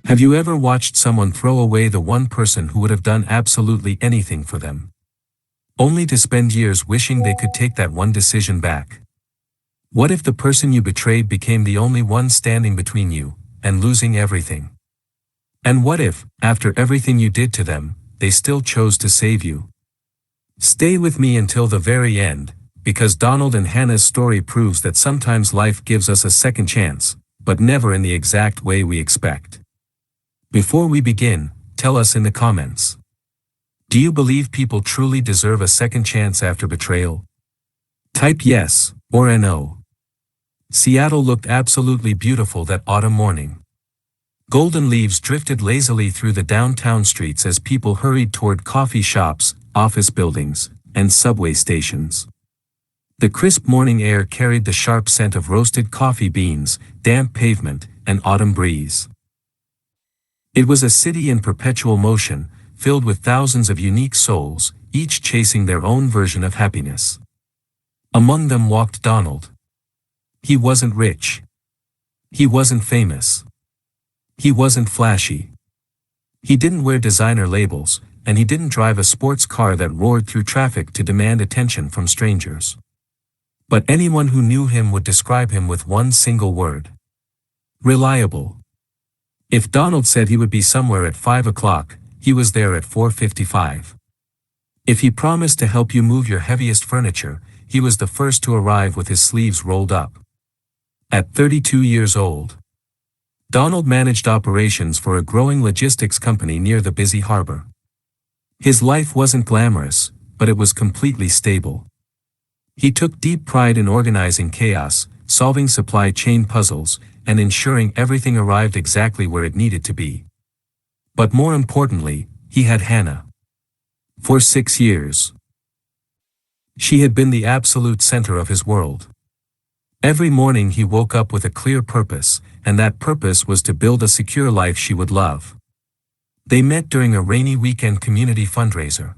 Have you ever watched someone throw away the one person who would have done absolutely anything for them, only to spend years wishing they could take that one decision back? What if the person you betrayed became the only one standing between you and losing everything? And what if, after everything you did to them, they still chose to save you? Stay with me until the very end, because Donald and Hannah's story proves that sometimes life gives us a second chance, but never in the exact way we expect. Before we begin, tell us in the comments. Do you believe people truly deserve a second chance after betrayal? Type yes or no. Seattle looked absolutely beautiful that autumn morning. Golden leaves drifted lazily through the downtown streets as people hurried toward coffee shops, office buildings, and subway stations. The crisp morning air carried the sharp scent of roasted coffee beans, damp pavement, and autumn breeze. It was a city in perpetual motion, filled with thousands of unique souls, each chasing their own version of happiness. Among them walked Donald. He wasn't rich. He wasn't famous. He wasn't flashy. He didn't wear designer labels, and he didn't drive a sports car that roared through traffic to demand attention from strangers. But anyone who knew him would describe him with one single word: reliable. If Donald said he would be somewhere at 5 o'clock, he was there at 4:55. If he promised to help you move your heaviest furniture, he was the first to arrive with his sleeves rolled up. At 32 years old, Donald managed operations for a growing logistics company near the busy harbor. His life wasn't glamorous, but it was completely stable. He took deep pride in organizing chaos, solving supply chain puzzles, and ensuring everything arrived exactly where it needed to be. But more importantly, he had Hannah. For 6 years, she had been the absolute center of his world. Every morning he woke up with a clear purpose, and that purpose was to build a secure life she would love. They met during a rainy weekend community fundraiser.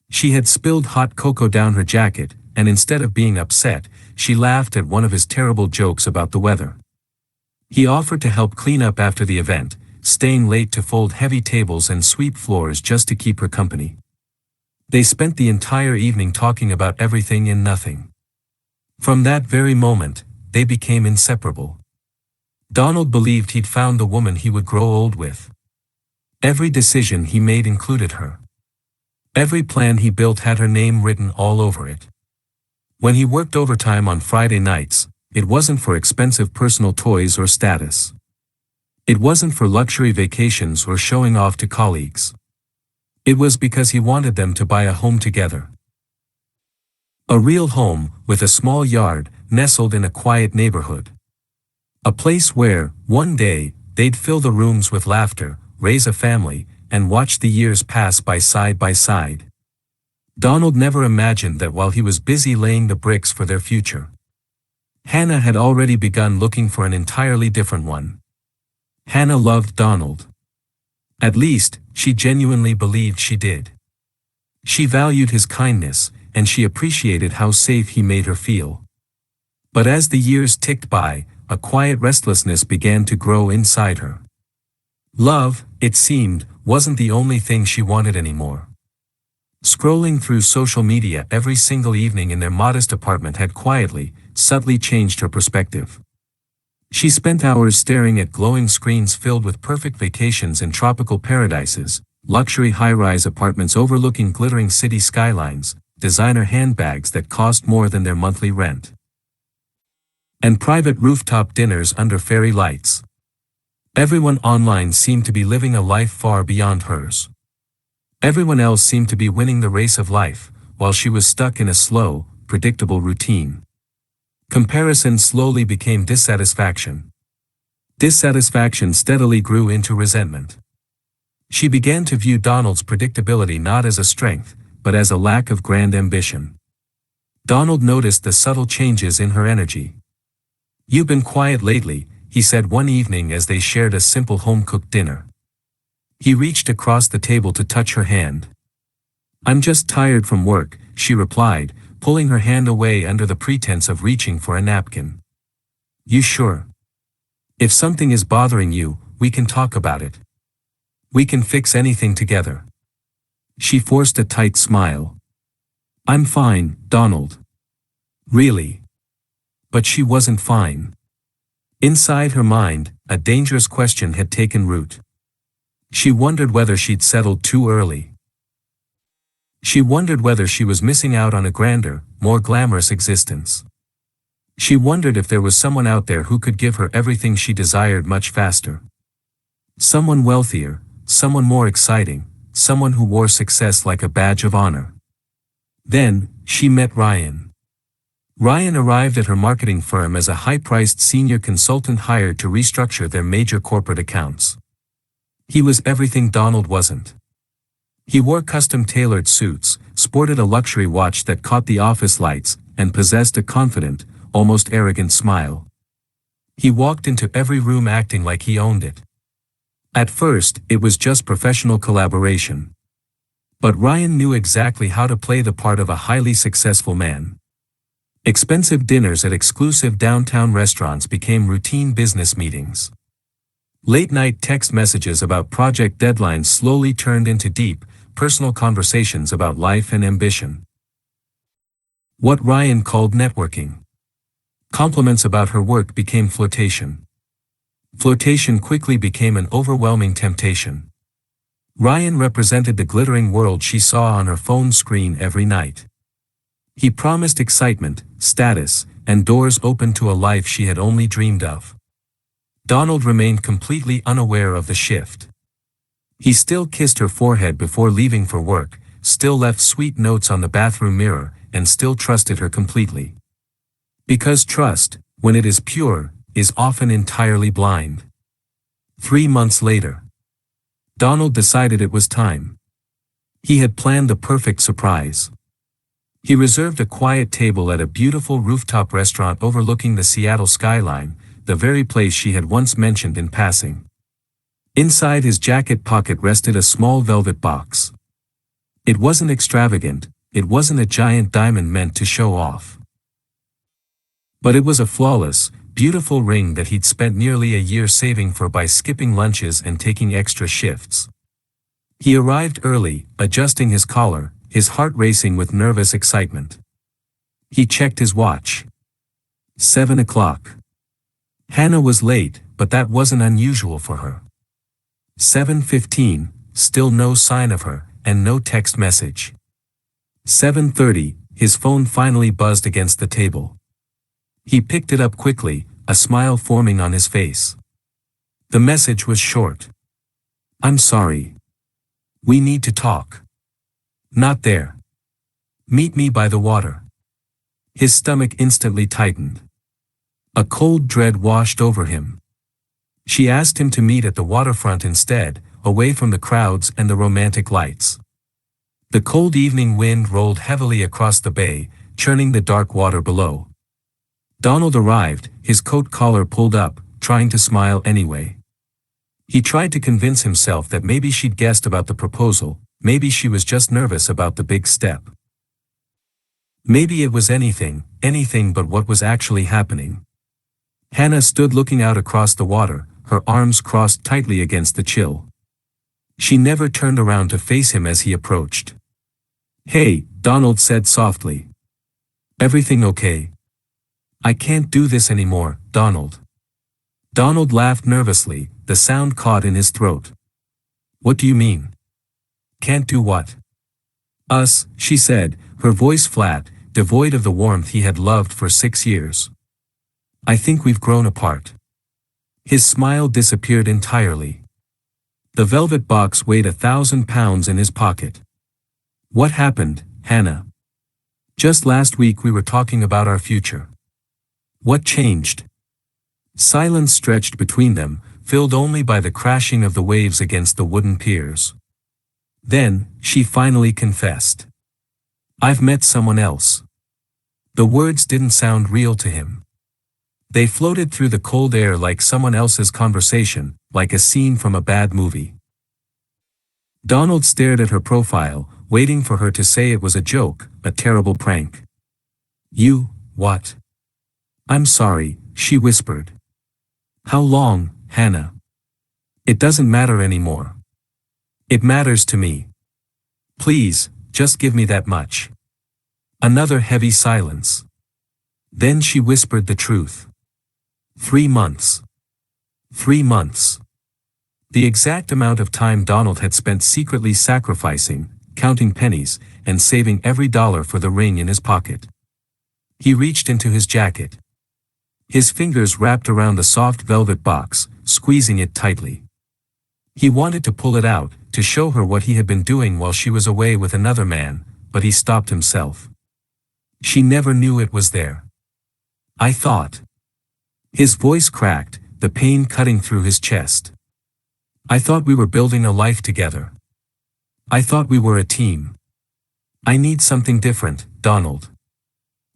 She had spilled hot cocoa down her jacket, and instead of being upset, she laughed at one of his terrible jokes about the weather. He offered to help clean up after the event, staying late to fold heavy tables and sweep floors just to keep her company. They spent the entire evening talking about everything and nothing. From that very moment, they became inseparable. Donald believed he'd found the woman he would grow old with. Every decision he made included her. Every plan he built had her name written all over it. When he worked overtime on Friday nights, it wasn't for expensive personal toys or status. It wasn't for luxury vacations or showing off to colleagues. It was because he wanted them to buy a home together. A real home, with a small yard, nestled in a quiet neighborhood. A place where, one day, they'd fill the rooms with laughter, raise a family, and watch the years pass by side by side. Donald never imagined that while he was busy laying the bricks for their future, Hannah had already begun looking for an entirely different one. Hannah loved Donald. At least, she genuinely believed she did. She valued his kindness, and she appreciated how safe he made her feel. But as the years ticked by, a quiet restlessness began to grow inside her. Love, it seemed, wasn't the only thing she wanted anymore. Scrolling through social media every single evening in their modest apartment had quietly, subtly changed her perspective. She spent hours staring at glowing screens filled with perfect vacations in tropical paradises, luxury high-rise apartments overlooking glittering city skylines, designer handbags that cost more than their monthly rent, and private rooftop dinners under fairy lights. Everyone online seemed to be living a life far beyond hers. Everyone else seemed to be winning the race of life, while she was stuck in a slow, predictable routine. Comparison slowly became dissatisfaction. Dissatisfaction steadily grew into resentment. She began to view Donald's predictability not as a strength, but as a lack of grand ambition. Donald noticed the subtle changes in her energy. "You've been quiet lately," he said one evening as they shared a simple home-cooked dinner. He reached across the table to touch her hand. "I'm just tired from work," she replied, pulling her hand away under the pretense of reaching for a napkin. "You sure? If something is bothering you, we can talk about it. We can fix anything together. She forced a tight smile. I'm fine, Donald. Really? But she wasn't fine. Inside her mind, a dangerous question had taken root. She wondered whether she'd settled too early. She wondered whether she was missing out on a grander, more glamorous existence. She wondered if there was someone out there who could give her everything she desired much faster. Someone wealthier, someone more exciting, someone who wore success like a badge of honor. Then, she met Ryan. Ryan arrived at her marketing firm as a high-priced senior consultant hired to restructure their major corporate accounts. He was everything Donald wasn't. He wore custom-tailored suits, sported a luxury watch that caught the office lights, and possessed a confident, almost arrogant smile. He walked into every room acting like he owned it. At first, it was just professional collaboration. But Ryan knew exactly how to play the part of a highly successful man. Expensive dinners at exclusive downtown restaurants became routine business meetings. Late-night text messages about project deadlines slowly turned into deep, personal conversations about life and ambition. What Ryan called networking. Compliments about her work became flirtation. Flirtation quickly became an overwhelming temptation. Ryan represented the glittering world she saw on her phone screen every night. He promised excitement, status, and doors open to a life she had only dreamed of. Donald remained completely unaware of the shift. He still kissed her forehead before leaving for work, still left sweet notes on the bathroom mirror, and still trusted her completely. Because trust, when it is pure, is often entirely blind. 3 months later, Donald decided it was time. He had planned the perfect surprise. He reserved a quiet table at a beautiful rooftop restaurant overlooking the Seattle skyline, the very place she had once mentioned in passing. Inside his jacket pocket rested a small velvet box. It wasn't extravagant, it wasn't a giant diamond meant to show off. But it was a flawless, beautiful ring that he'd spent nearly a year saving for by skipping lunches and taking extra shifts. He arrived early, adjusting his collar, his heart racing with nervous excitement. He checked his watch. 7 o'clock. Hannah was late, but that wasn't unusual for her. 7:15, still no sign of her, and no text message. 7:30, his phone finally buzzed against the table. He picked it up quickly, a smile forming on his face. The message was short. I'm sorry. We need to talk. Not there. Meet me by the water. His stomach instantly tightened. A cold dread washed over him. She asked him to meet at the waterfront instead, away from the crowds and the romantic lights. The cold evening wind rolled heavily across the bay, churning the dark water below. Donald arrived, his coat collar pulled up, trying to smile anyway. He tried to convince himself that maybe she'd guessed about the proposal, maybe she was just nervous about the big step. Maybe it was anything but what was actually happening. Hannah stood looking out across the water, her arms crossed tightly against the chill. She never turned around to face him as he approached. Hey, Donald said softly. Everything okay? I can't do this anymore, Donald. Donald laughed nervously, the sound caught in his throat. What do you mean? Can't do what? Us, she said, her voice flat, devoid of the warmth he had loved for 6 years. I think we've grown apart. His smile disappeared entirely. The velvet box weighed 1,000 pounds in his pocket. What happened, Hannah? Just last week we were talking about our future. What changed? Silence stretched between them, filled only by the crashing of the waves against the wooden piers. Then, she finally confessed. I've met someone else. The words didn't sound real to him. They floated through the cold air like someone else's conversation, like a scene from a bad movie. Donald stared at her profile, waiting for her to say it was a joke, a terrible prank. You, what? I'm sorry, she whispered. How long, Hannah? It doesn't matter anymore. It matters to me. Please, just give me that much. Another heavy silence. Then she whispered the truth. 3 months. 3 months. The exact amount of time Donald had spent secretly sacrificing, counting pennies, and saving every dollar for the ring in his pocket. He reached into his jacket. His fingers wrapped around the soft velvet box, squeezing it tightly. He wanted to pull it out, to show her what he had been doing while she was away with another man, but he stopped himself. She never knew it was there. I thought. His voice cracked, the pain cutting through his chest. I thought we were building a life together. I thought we were a team. I need something different, Donald.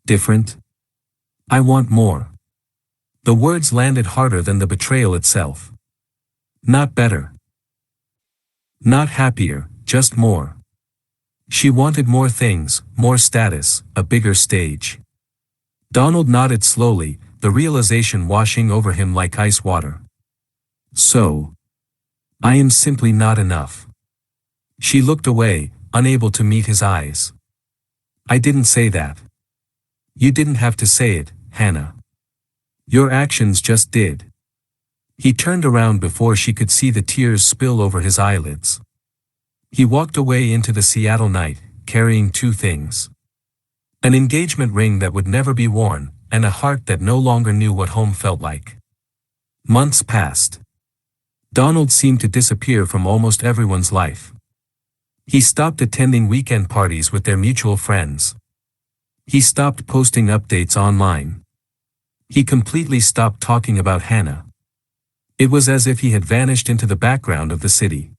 Different? I want more. The words landed harder than the betrayal itself. Not better. Not happier, just more. She wanted more things, more status, a bigger stage. Donald nodded slowly, the realization washing over him like ice water. So. I am simply not enough. She looked away, unable to meet his eyes. I didn't say that. You didn't have to say it, Hannah. Your actions just did. He turned around before she could see the tears spill over his eyelids. He walked away into the Seattle night, carrying 2 things. An engagement ring that would never be worn, and a heart that no longer knew what home felt like. Months passed. Donald seemed to disappear from almost everyone's life. He stopped attending weekend parties with their mutual friends. He stopped posting updates online. He completely stopped talking about Hannah. It was as if he had vanished into the background of the city.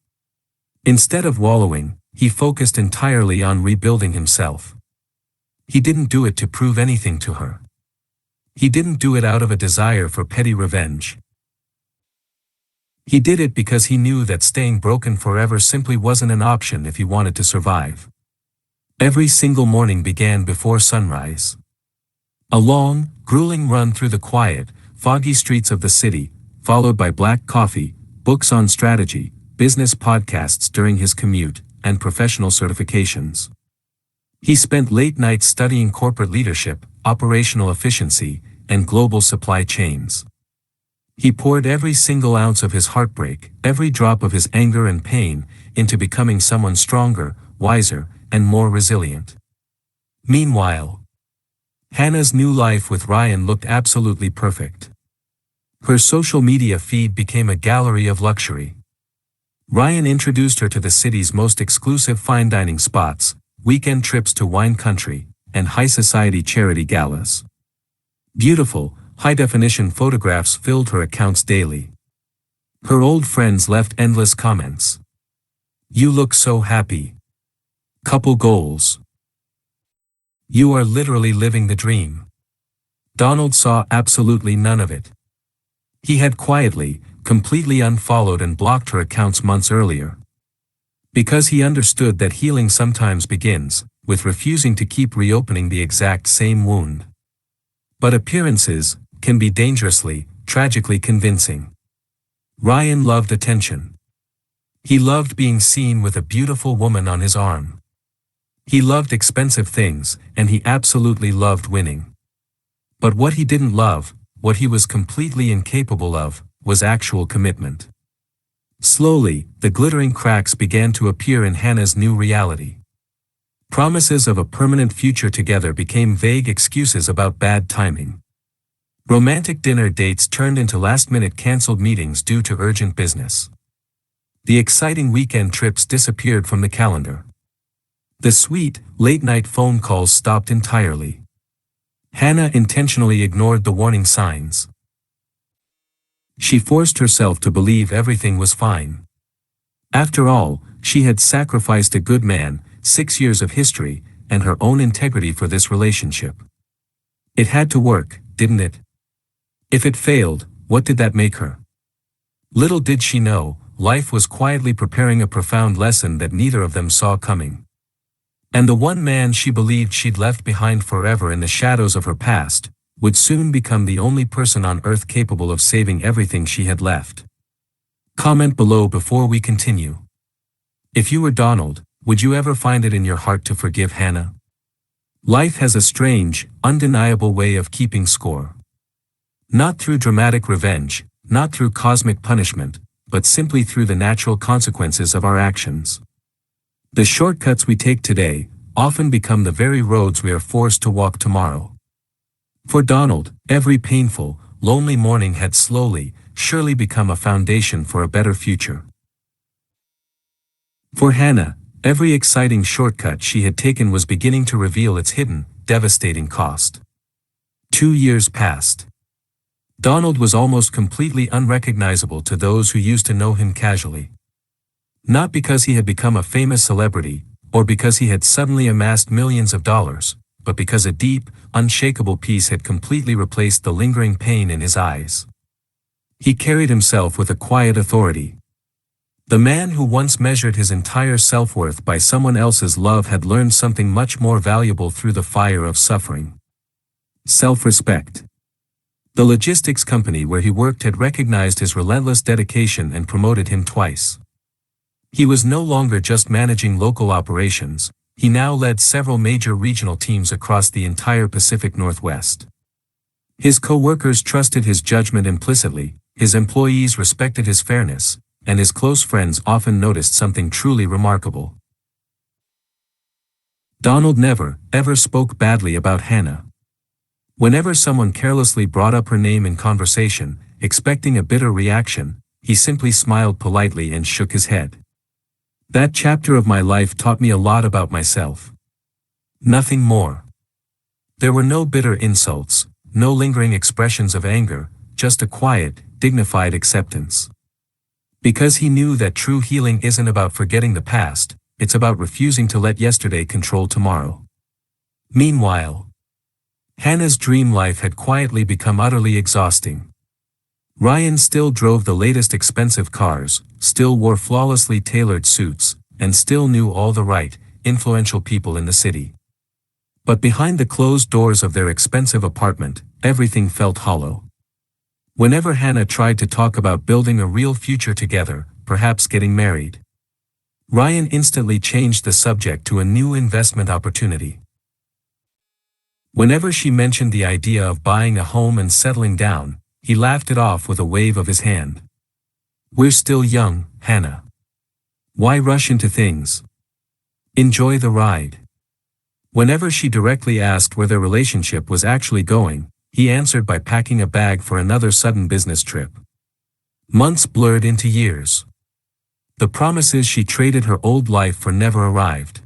Instead of wallowing, he focused entirely on rebuilding himself. He didn't do it to prove anything to her. He didn't do it out of a desire for petty revenge. He did it because he knew that staying broken forever simply wasn't an option if he wanted to survive. Every single morning began before sunrise. A long, grueling run through the quiet, foggy streets of the city, followed by black coffee, books on strategy, business podcasts during his commute, and professional certifications. He spent late nights studying corporate leadership, operational efficiency, and global supply chains. He poured every single ounce of his heartbreak, every drop of his anger and pain, into becoming someone stronger, wiser, and more resilient. Meanwhile, Hannah's new life with Ryan looked absolutely perfect. Her social media feed became a gallery of luxury. Ryan introduced her to the city's most exclusive fine dining spots, weekend trips to wine country, and high society charity galas. Beautiful, high-definition photographs filled her accounts daily. Her old friends left endless comments. You look so happy. Couple goals. You are literally living the dream. Donald saw absolutely none of it. He had quietly, completely unfollowed and blocked her accounts months earlier. Because he understood that healing sometimes begins with refusing to keep reopening the exact same wound. But appearances can be dangerously, tragically convincing. Ryan loved attention. He loved being seen with a beautiful woman on his arm. He loved expensive things, and he absolutely loved winning. But what he didn't love, what he was completely incapable of, was actual commitment. Slowly, the glittering cracks began to appear in Hannah's new reality. Promises of a permanent future together became vague excuses about bad timing. Romantic dinner dates turned into last-minute canceled meetings due to urgent business. The exciting weekend trips disappeared from the calendar. The sweet, late-night phone calls stopped entirely. Hannah intentionally ignored the warning signs. She forced herself to believe everything was fine. After all, she had sacrificed a good man, 6 years of history, and her own integrity for this relationship. It had to work, didn't it? If it failed, what did that make her? Little did she know, life was quietly preparing a profound lesson that neither of them saw coming. And the one man she believed she'd left behind forever in the shadows of her past, would soon become the only person on earth capable of saving everything she had left. Comment below before we continue. If you were Donald, would you ever find it in your heart to forgive Hannah? Life has a strange, undeniable way of keeping score. Not through dramatic revenge, not through cosmic punishment, but simply through the natural consequences of our actions. The shortcuts we take today often become the very roads we are forced to walk tomorrow. For Donald, every painful, lonely morning had slowly, surely become a foundation for a better future. For Hannah, every exciting shortcut she had taken was beginning to reveal its hidden, devastating cost. 2 years passed. Donald was almost completely unrecognizable to those who used to know him casually. Not because he had become a famous celebrity, or because he had suddenly amassed millions of dollars, but because a deep, unshakable peace had completely replaced the lingering pain in his eyes. He carried himself with a quiet authority. The man who once measured his entire self-worth by someone else's love had learned something much more valuable through the fire of suffering. Self-respect. The logistics company where he worked had recognized his relentless dedication and promoted him twice. He was no longer just managing local operations, he now led several major regional teams across the entire Pacific Northwest. His co-workers trusted his judgment implicitly, his employees respected his fairness, and his close friends often noticed something truly remarkable. Donald never, ever spoke badly about Hannah. Whenever someone carelessly brought up her name in conversation, expecting a bitter reaction, he simply smiled politely and shook his head. That chapter of my life taught me a lot about myself. Nothing more. There were no bitter insults, no lingering expressions of anger, just a quiet, dignified acceptance. Because he knew that true healing isn't about forgetting the past, it's about refusing to let yesterday control tomorrow. Meanwhile, Hannah's dream life had quietly become utterly exhausting. Ryan still drove the latest expensive cars, still wore flawlessly tailored suits, and still knew all the right, influential people in the city. But behind the closed doors of their expensive apartment, everything felt hollow. Whenever Hannah tried to talk about building a real future together, perhaps getting married, Ryan instantly changed the subject to a new investment opportunity. Whenever she mentioned the idea of buying a home and settling down, he laughed it off with a wave of his hand. We're still young, Hannah. Why rush into things? Enjoy the ride. Whenever she directly asked where their relationship was actually going, he answered by packing a bag for another sudden business trip. Months blurred into years. The promises she traded her old life for never arrived.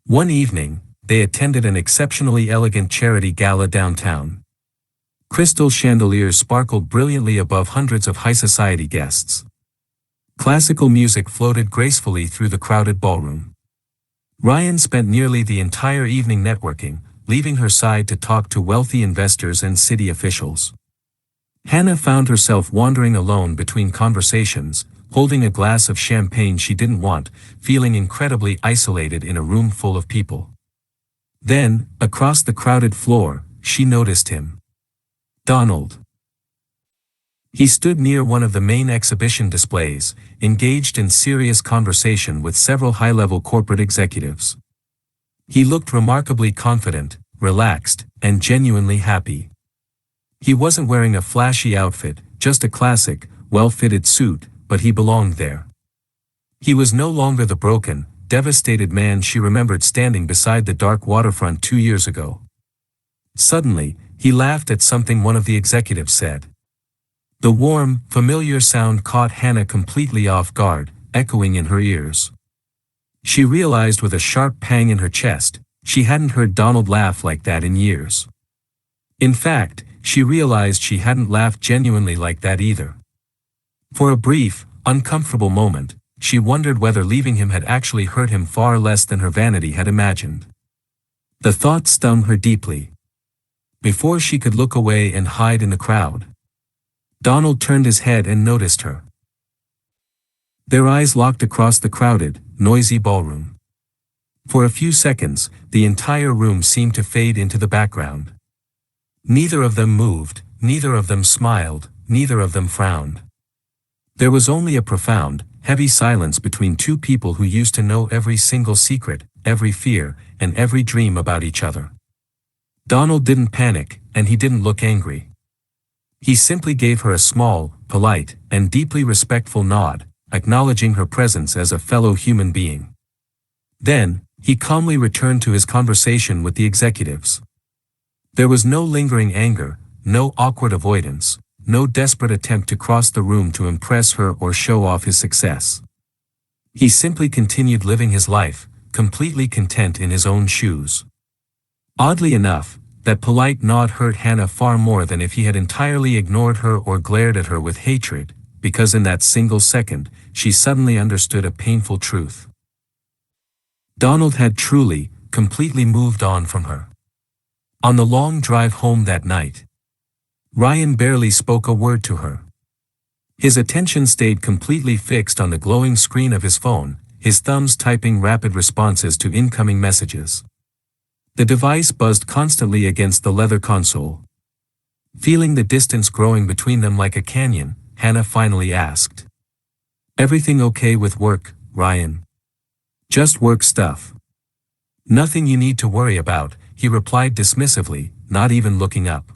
One evening, they attended an exceptionally elegant charity gala downtown. Crystal chandeliers sparkled brilliantly above hundreds of high society guests. Classical music floated gracefully through the crowded ballroom. Ryan spent nearly the entire evening networking, leaving her side to talk to wealthy investors and city officials. Hannah found herself wandering alone between conversations, holding a glass of champagne she didn't want, feeling incredibly isolated in a room full of people. Then, across the crowded floor, she noticed him. Donald. He stood near one of the main exhibition displays, engaged in serious conversation with several high-level corporate executives. He looked remarkably confident, relaxed, and genuinely happy. He wasn't wearing a flashy outfit, just a classic, well-fitted suit, but he belonged there. He was no longer the broken, devastated man she remembered standing beside the dark waterfront 2 years ago. Suddenly, he laughed at something one of the executives said. The warm, familiar sound caught Hannah completely off guard, echoing in her ears. She realized with a sharp pang in her chest, she hadn't heard Donald laugh like that in years. In fact, she realized she hadn't laughed genuinely like that either. For a brief, uncomfortable moment, she wondered whether leaving him had actually hurt him far less than her vanity had imagined. The thought stung her deeply. Before she could look away and hide in the crowd, Donald turned his head and noticed her. Their eyes locked across the crowded, noisy ballroom. For a few seconds, the entire room seemed to fade into the background. Neither of them moved, neither of them smiled, neither of them frowned. There was only a profound, heavy silence between two people who used to know every single secret, every fear, and every dream about each other. Donald didn't panic, and he didn't look angry. He simply gave her a small, polite, and deeply respectful nod, acknowledging her presence as a fellow human being. Then, he calmly returned to his conversation with the executives. There was no lingering anger, no awkward avoidance, no desperate attempt to cross the room to impress her or show off his success. He simply continued living his life, completely content in his own shoes. Oddly enough, that polite nod hurt Hannah far more than if he had entirely ignored her or glared at her with hatred, because in that single second, she suddenly understood a painful truth. Donald had truly, completely moved on from her. On the long drive home that night, Ryan barely spoke a word to her. His attention stayed completely fixed on the glowing screen of his phone, his thumbs typing rapid responses to incoming messages. The device buzzed constantly against the leather console. Feeling the distance growing between them like a canyon, Hannah finally asked, "Everything okay with work, Ryan?" "Just work stuff." "Nothing you need to worry about," he replied dismissively, not even looking up.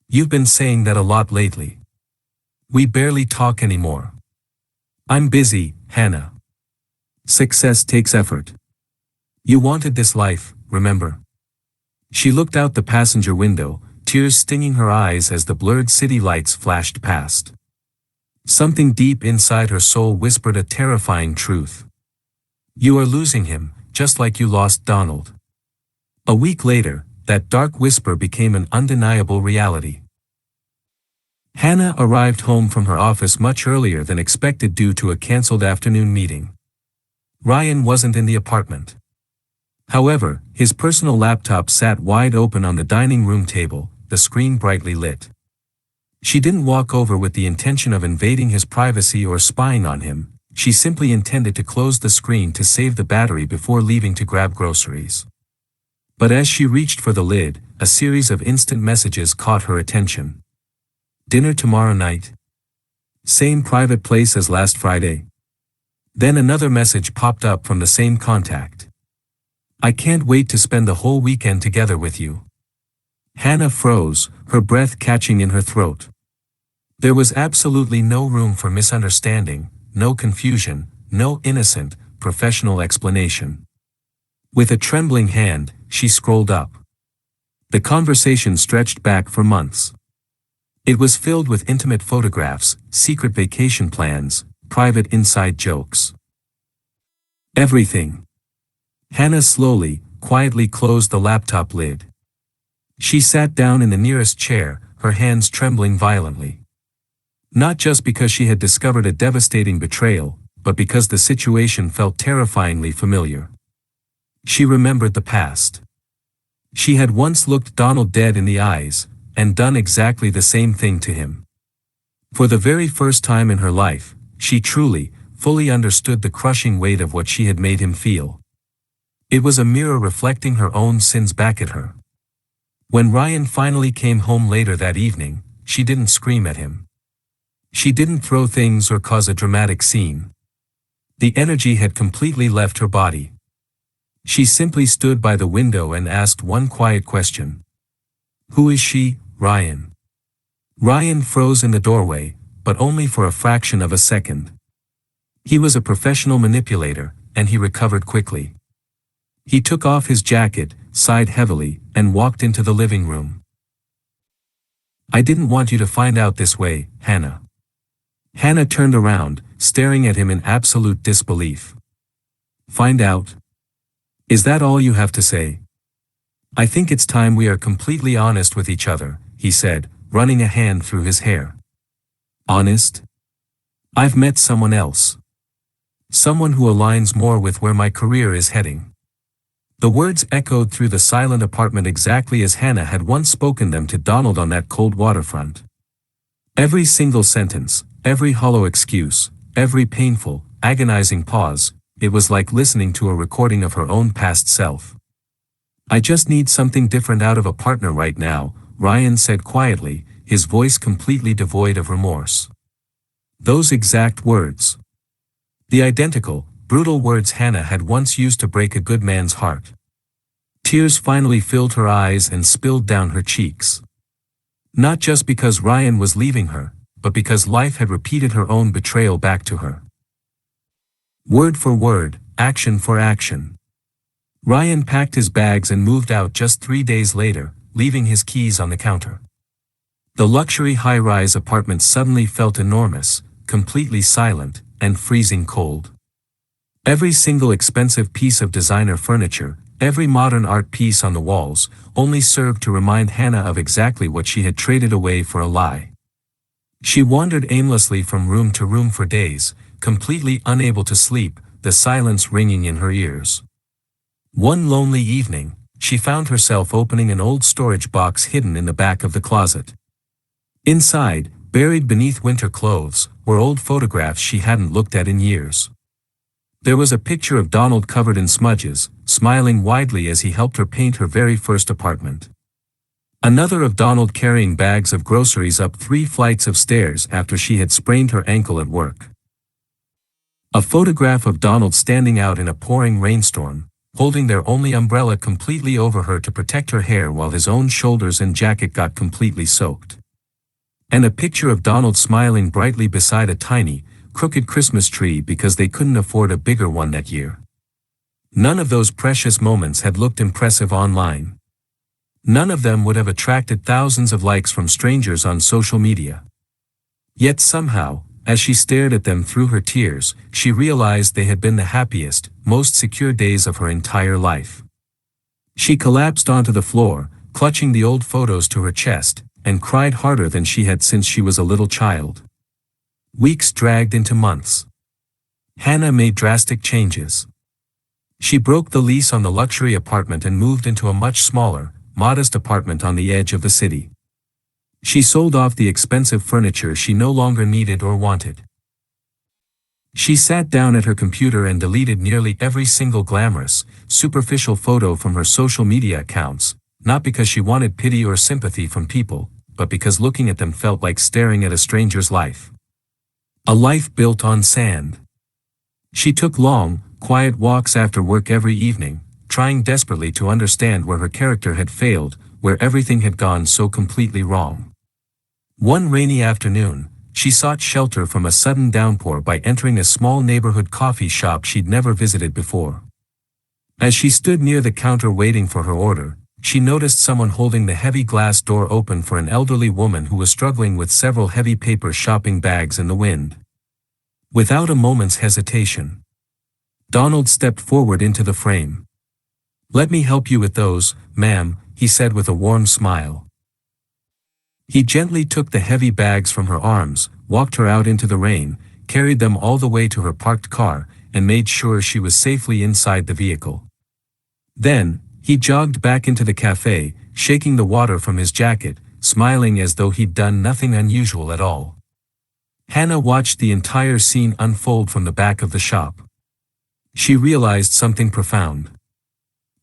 "You've been saying that a lot lately. We barely talk anymore." "I'm busy, Hannah. Success takes effort. You wanted this life, remember?" She looked out the passenger window, tears stinging her eyes as the blurred city lights flashed past. Something deep inside her soul whispered a terrifying truth. "You are losing him, just like you lost Donald." A week later, that dark whisper became an undeniable reality. Hannah arrived home from her office much earlier than expected due to a cancelled afternoon meeting. Ryan wasn't in the apartment. However, his personal laptop sat wide open on the dining room table, the screen brightly lit. She didn't walk over with the intention of invading his privacy or spying on him. She simply intended to close the screen to save the battery before leaving to grab groceries. But as she reached for the lid, a series of instant messages caught her attention. "Dinner tomorrow night? Same private place as last Friday?" Then another message popped up from the same contact. "I can't wait to spend the whole weekend together with you." Hannah froze, her breath catching in her throat. There was absolutely no room for misunderstanding, no confusion, no innocent, professional explanation. With a trembling hand, she scrolled up. The conversation stretched back for months. It was filled with intimate photographs, secret vacation plans, private inside jokes. Everything. Hannah slowly, quietly closed the laptop lid. She sat down in the nearest chair, her hands trembling violently. Not just because she had discovered a devastating betrayal, but because the situation felt terrifyingly familiar. She remembered the past. She had once looked Donald dead in the eyes, and done exactly the same thing to him. For the very first time in her life, she truly, fully understood the crushing weight of what she had made him feel. It was a mirror reflecting her own sins back at her. When Ryan finally came home later that evening, she didn't scream at him. She didn't throw things or cause a dramatic scene. The energy had completely left her body. She simply stood by the window and asked one quiet question. "Who is she, Ryan?" Ryan froze in the doorway, but only for a fraction of a second. He was a professional manipulator, and he recovered quickly. He took off his jacket, sighed heavily, and walked into the living room. "I didn't want you to find out this way, Hannah." Hannah turned around, staring at him in absolute disbelief. "Find out? Is that all you have to say?" "I think it's time we are completely honest with each other," he said, running a hand through his hair. "Honest? I've met someone else. Someone who aligns more with where my career is heading." The words echoed through the silent apartment exactly as Hannah had once spoken them to Donald on that cold waterfront. Every single sentence, every hollow excuse, every painful, agonizing pause, it was like listening to a recording of her own past self. "I just need something different out of a partner right now," Ryan said quietly, his voice completely devoid of remorse. Those exact words. The identical, brutal words Hannah had once used to break a good man's heart. Tears finally filled her eyes and spilled down her cheeks. Not just because Ryan was leaving her, but because life had repeated her own betrayal back to her. Word for word, action for action. Ryan packed his bags and moved out just 3 days later, leaving his keys on the counter. The luxury high-rise apartment suddenly felt enormous, completely silent, and freezing cold. Every single expensive piece of designer furniture, every modern art piece on the walls, only served to remind Hannah of exactly what she had traded away for a lie. She wandered aimlessly from room to room for days, completely unable to sleep, the silence ringing in her ears. One lonely evening, she found herself opening an old storage box hidden in the back of the closet. Inside, buried beneath winter clothes, were old photographs she hadn't looked at in years. There was a picture of Donald covered in smudges, smiling widely as he helped her paint her very first apartment. Another of Donald carrying bags of groceries up 3 flights of stairs after she had sprained her ankle at work. A photograph of Donald standing out in a pouring rainstorm, holding their only umbrella completely over her to protect her hair while his own shoulders and jacket got completely soaked. And a picture of Donald smiling brightly beside a tiny, crooked Christmas tree because they couldn't afford a bigger one that year. None of those precious moments had looked impressive online. None of them would have attracted thousands of likes from strangers on social media. Yet somehow, as she stared at them through her tears, she realized they had been the happiest, most secure days of her entire life. She collapsed onto the floor, clutching the old photos to her chest, and cried harder than she had since she was a little child. Weeks dragged into months. Hannah made drastic changes. She broke the lease on the luxury apartment and moved into a much smaller, modest apartment on the edge of the city. She sold off the expensive furniture she no longer needed or wanted. She sat down at her computer and deleted nearly every single glamorous, superficial photo from her social media accounts, not because she wanted pity or sympathy from people, but because looking at them felt like staring at a stranger's life. A life built on sand. She took long, quiet walks after work every evening, trying desperately to understand where her character had failed, where everything had gone so completely wrong. One rainy afternoon, she sought shelter from a sudden downpour by entering a small neighborhood coffee shop she'd never visited before. As she stood near the counter waiting for her order, she noticed someone holding the heavy glass door open for an elderly woman who was struggling with several heavy paper shopping bags in the wind. Without a moment's hesitation, Donald stepped forward into the frame. "Let me help you with those, ma'am," he said with a warm smile. He gently took the heavy bags from her arms, walked her out into the rain, carried them all the way to her parked car, and made sure she was safely inside the vehicle. Then, he jogged back into the cafe, shaking the water from his jacket, smiling as though he'd done nothing unusual at all. Hannah watched the entire scene unfold from the back of the shop. She realized something profound.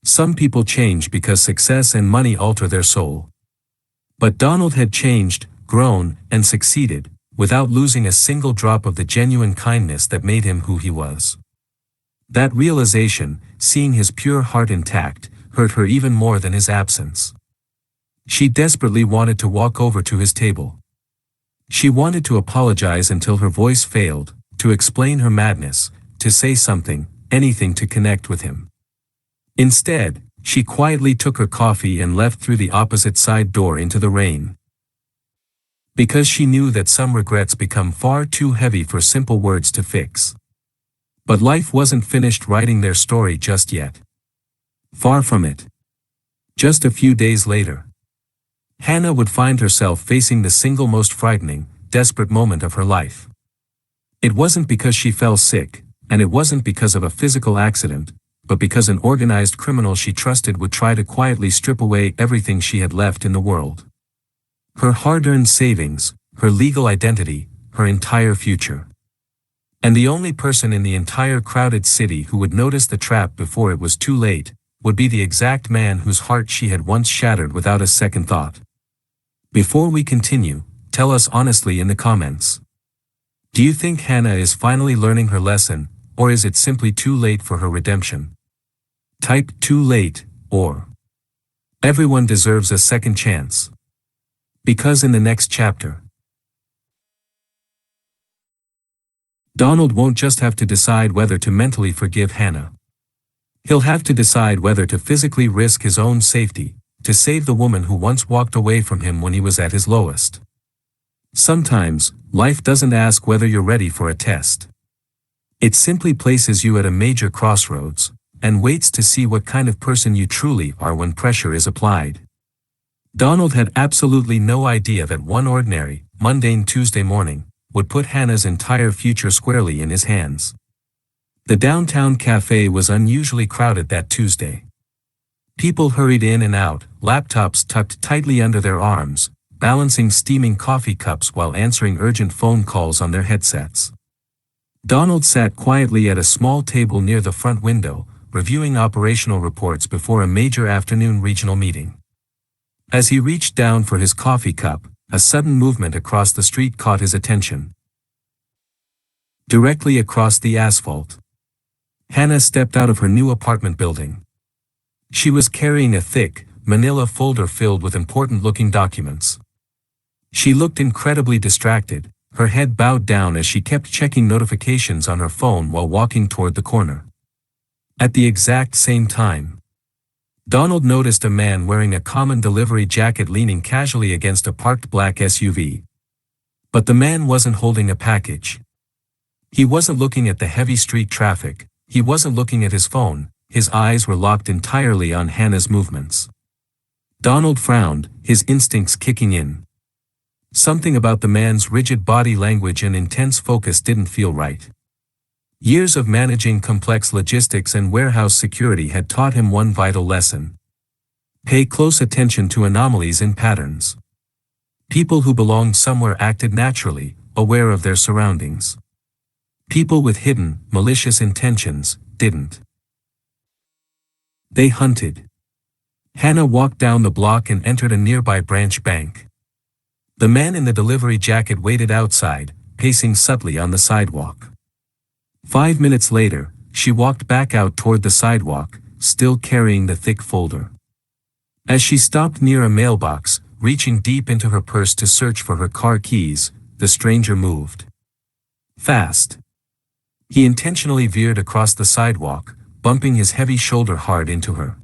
Some people change because success and money alter their soul. But Donald had changed, grown, and succeeded, without losing a single drop of the genuine kindness that made him who he was. That realization, seeing his pure heart intact, hurt her even more than his absence. She desperately wanted to walk over to his table. She wanted to apologize until her voice failed, to explain her madness, to say something, anything to connect with him. Instead, she quietly took her coffee and left through the opposite side door into the rain. Because she knew that some regrets become far too heavy for simple words to fix. But life wasn't finished writing their story just yet. Far from it. Just a few days later, Hannah would find herself facing the single most frightening, desperate moment of her life. It wasn't because she fell sick, and it wasn't because of a physical accident, but because an organized criminal she trusted would try to quietly strip away everything she had left in the world. Her hard-earned savings, her legal identity, her entire future. And the only person in the entire crowded city who would notice the trap before it was too late, would be the exact man whose heart she had once shattered without a second thought. Before we continue, tell us honestly in the comments. Do you think Hannah is finally learning her lesson, or is it simply too late for her redemption? Type too late, or everyone deserves a second chance. Because in the next chapter, Donald won't just have to decide whether to mentally forgive Hannah. He'll have to decide whether to physically risk his own safety, to save the woman who once walked away from him when he was at his lowest. Sometimes, life doesn't ask whether you're ready for a test. It simply places you at a major crossroads, and waits to see what kind of person you truly are when pressure is applied. Donald had absolutely no idea that one ordinary, mundane Tuesday morning would put Hannah's entire future squarely in his hands. The downtown cafe was unusually crowded that Tuesday. People hurried in and out, laptops tucked tightly under their arms, balancing steaming coffee cups while answering urgent phone calls on their headsets. Donald sat quietly at a small table near the front window, reviewing operational reports before a major afternoon regional meeting. As he reached down for his coffee cup, a sudden movement across the street caught his attention. Directly across the asphalt, Hannah stepped out of her new apartment building. She was carrying a thick, manila folder filled with important-looking documents. She looked incredibly distracted, her head bowed down as she kept checking notifications on her phone while walking toward the corner. At the exact same time, Donald noticed a man wearing a common delivery jacket leaning casually against a parked black SUV. But the man wasn't holding a package. He wasn't looking at the heavy street traffic, he wasn't looking at his phone, his eyes were locked entirely on Hannah's movements. Donald frowned, his instincts kicking in. Something about the man's rigid body language and intense focus didn't feel right. Years of managing complex logistics and warehouse security had taught him one vital lesson. Pay close attention to anomalies in patterns. People who belonged somewhere acted naturally, aware of their surroundings. People with hidden, malicious intentions didn't. They hunted. Hannah walked down the block and entered a nearby branch bank. The man in the delivery jacket waited outside, pacing subtly on the sidewalk. 5 minutes later, she walked back out toward the sidewalk, still carrying the thick folder. As she stopped near a mailbox, reaching deep into her purse to search for her car keys, the stranger moved. Fast. He intentionally veered across the sidewalk, bumping his heavy shoulder hard into her.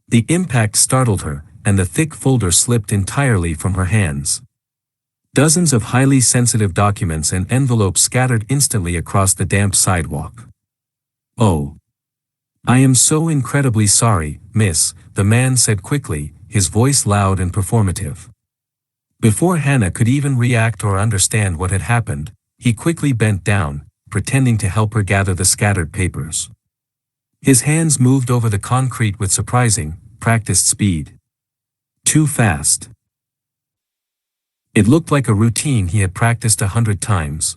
The impact startled her, and the thick folder slipped entirely from her hands. Dozens of highly sensitive documents and envelopes scattered instantly across the damp sidewalk. "Oh. I am so incredibly sorry, miss," the man said quickly, his voice loud and performative. Before Hannah could even react or understand what had happened, he quickly bent down, pretending to help her gather the scattered papers. His hands moved over the concrete with surprising, practiced speed. Too fast. It looked like a routine he had practiced 100 times.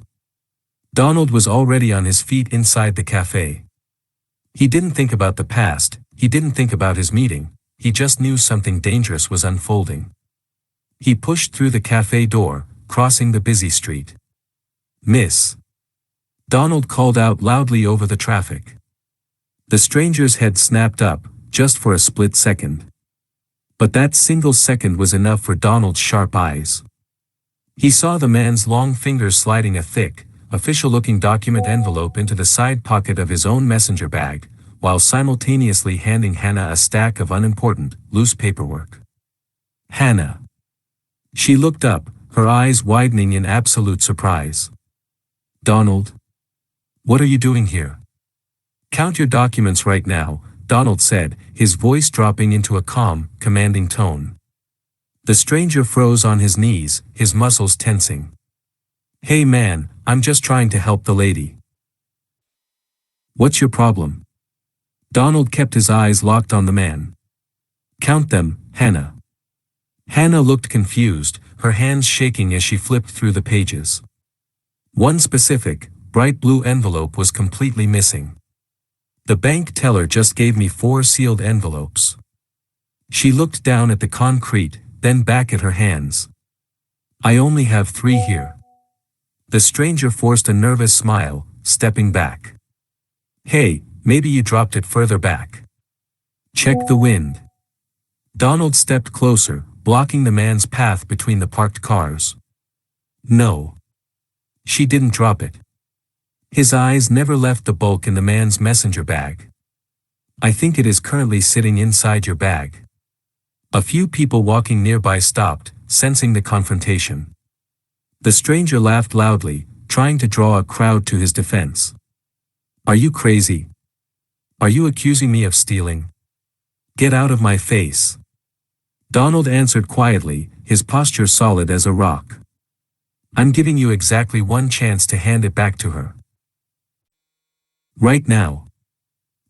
Donald was already on his feet inside the cafe. He didn't think about the past, he didn't think about his meeting, he just knew something dangerous was unfolding. He pushed through the cafe door, crossing the busy street. "Miss." Donald called out loudly over the traffic. The stranger's head snapped up, just for a split second. But that single second was enough for Donald's sharp eyes. He saw the man's long fingers sliding a thick, official-looking document envelope into the side pocket of his own messenger bag, while simultaneously handing Hannah a stack of unimportant, loose paperwork. Hannah. She looked up, her eyes widening in absolute surprise. "Donald? What are you doing here?" "Count your documents right now," Donald said, his voice dropping into a calm, commanding tone. The stranger froze on his knees, his muscles tensing. "Hey man, I'm just trying to help the lady." "What's your problem?" Donald kept his eyes locked on the man. "Count them, Hannah." Hannah looked confused, her hands shaking as she flipped through the pages. One specific, bright blue envelope was completely missing. "The bank teller just gave me 4 sealed envelopes." She looked down at the concrete, then back at her hands. "I only have 3 here." The stranger forced a nervous smile, stepping back. Hey, maybe you dropped it further back. Check the wind. Donald stepped closer, blocking the man's path between the parked cars. No. She didn't drop it. His eyes never left the bulk in the man's messenger bag. I think it is currently sitting inside your bag. A few people walking nearby stopped, sensing the confrontation. The stranger laughed loudly, trying to draw a crowd to his defense. Are you crazy? Are you accusing me of stealing? Get out of my face. Donald answered quietly, his posture solid as a rock. I'm giving you exactly one chance to hand it back to her. Right now.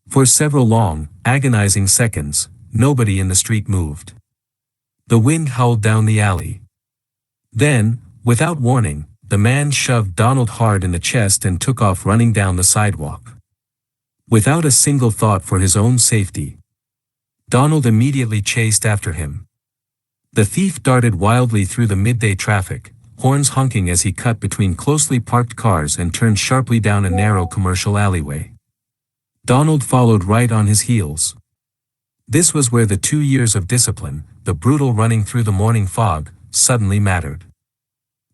For several long, agonizing seconds, nobody in the street moved. The wind howled down the alley. Then, without warning, the man shoved Donald hard in the chest and took off running down the sidewalk. Without a single thought for his own safety, Donald immediately chased after him. The thief darted wildly through the midday traffic, horns honking as he cut between closely parked cars and turned sharply down a narrow commercial alleyway. Donald followed right on his heels. This was where the 2 years of discipline, the brutal running through the morning fog, suddenly mattered.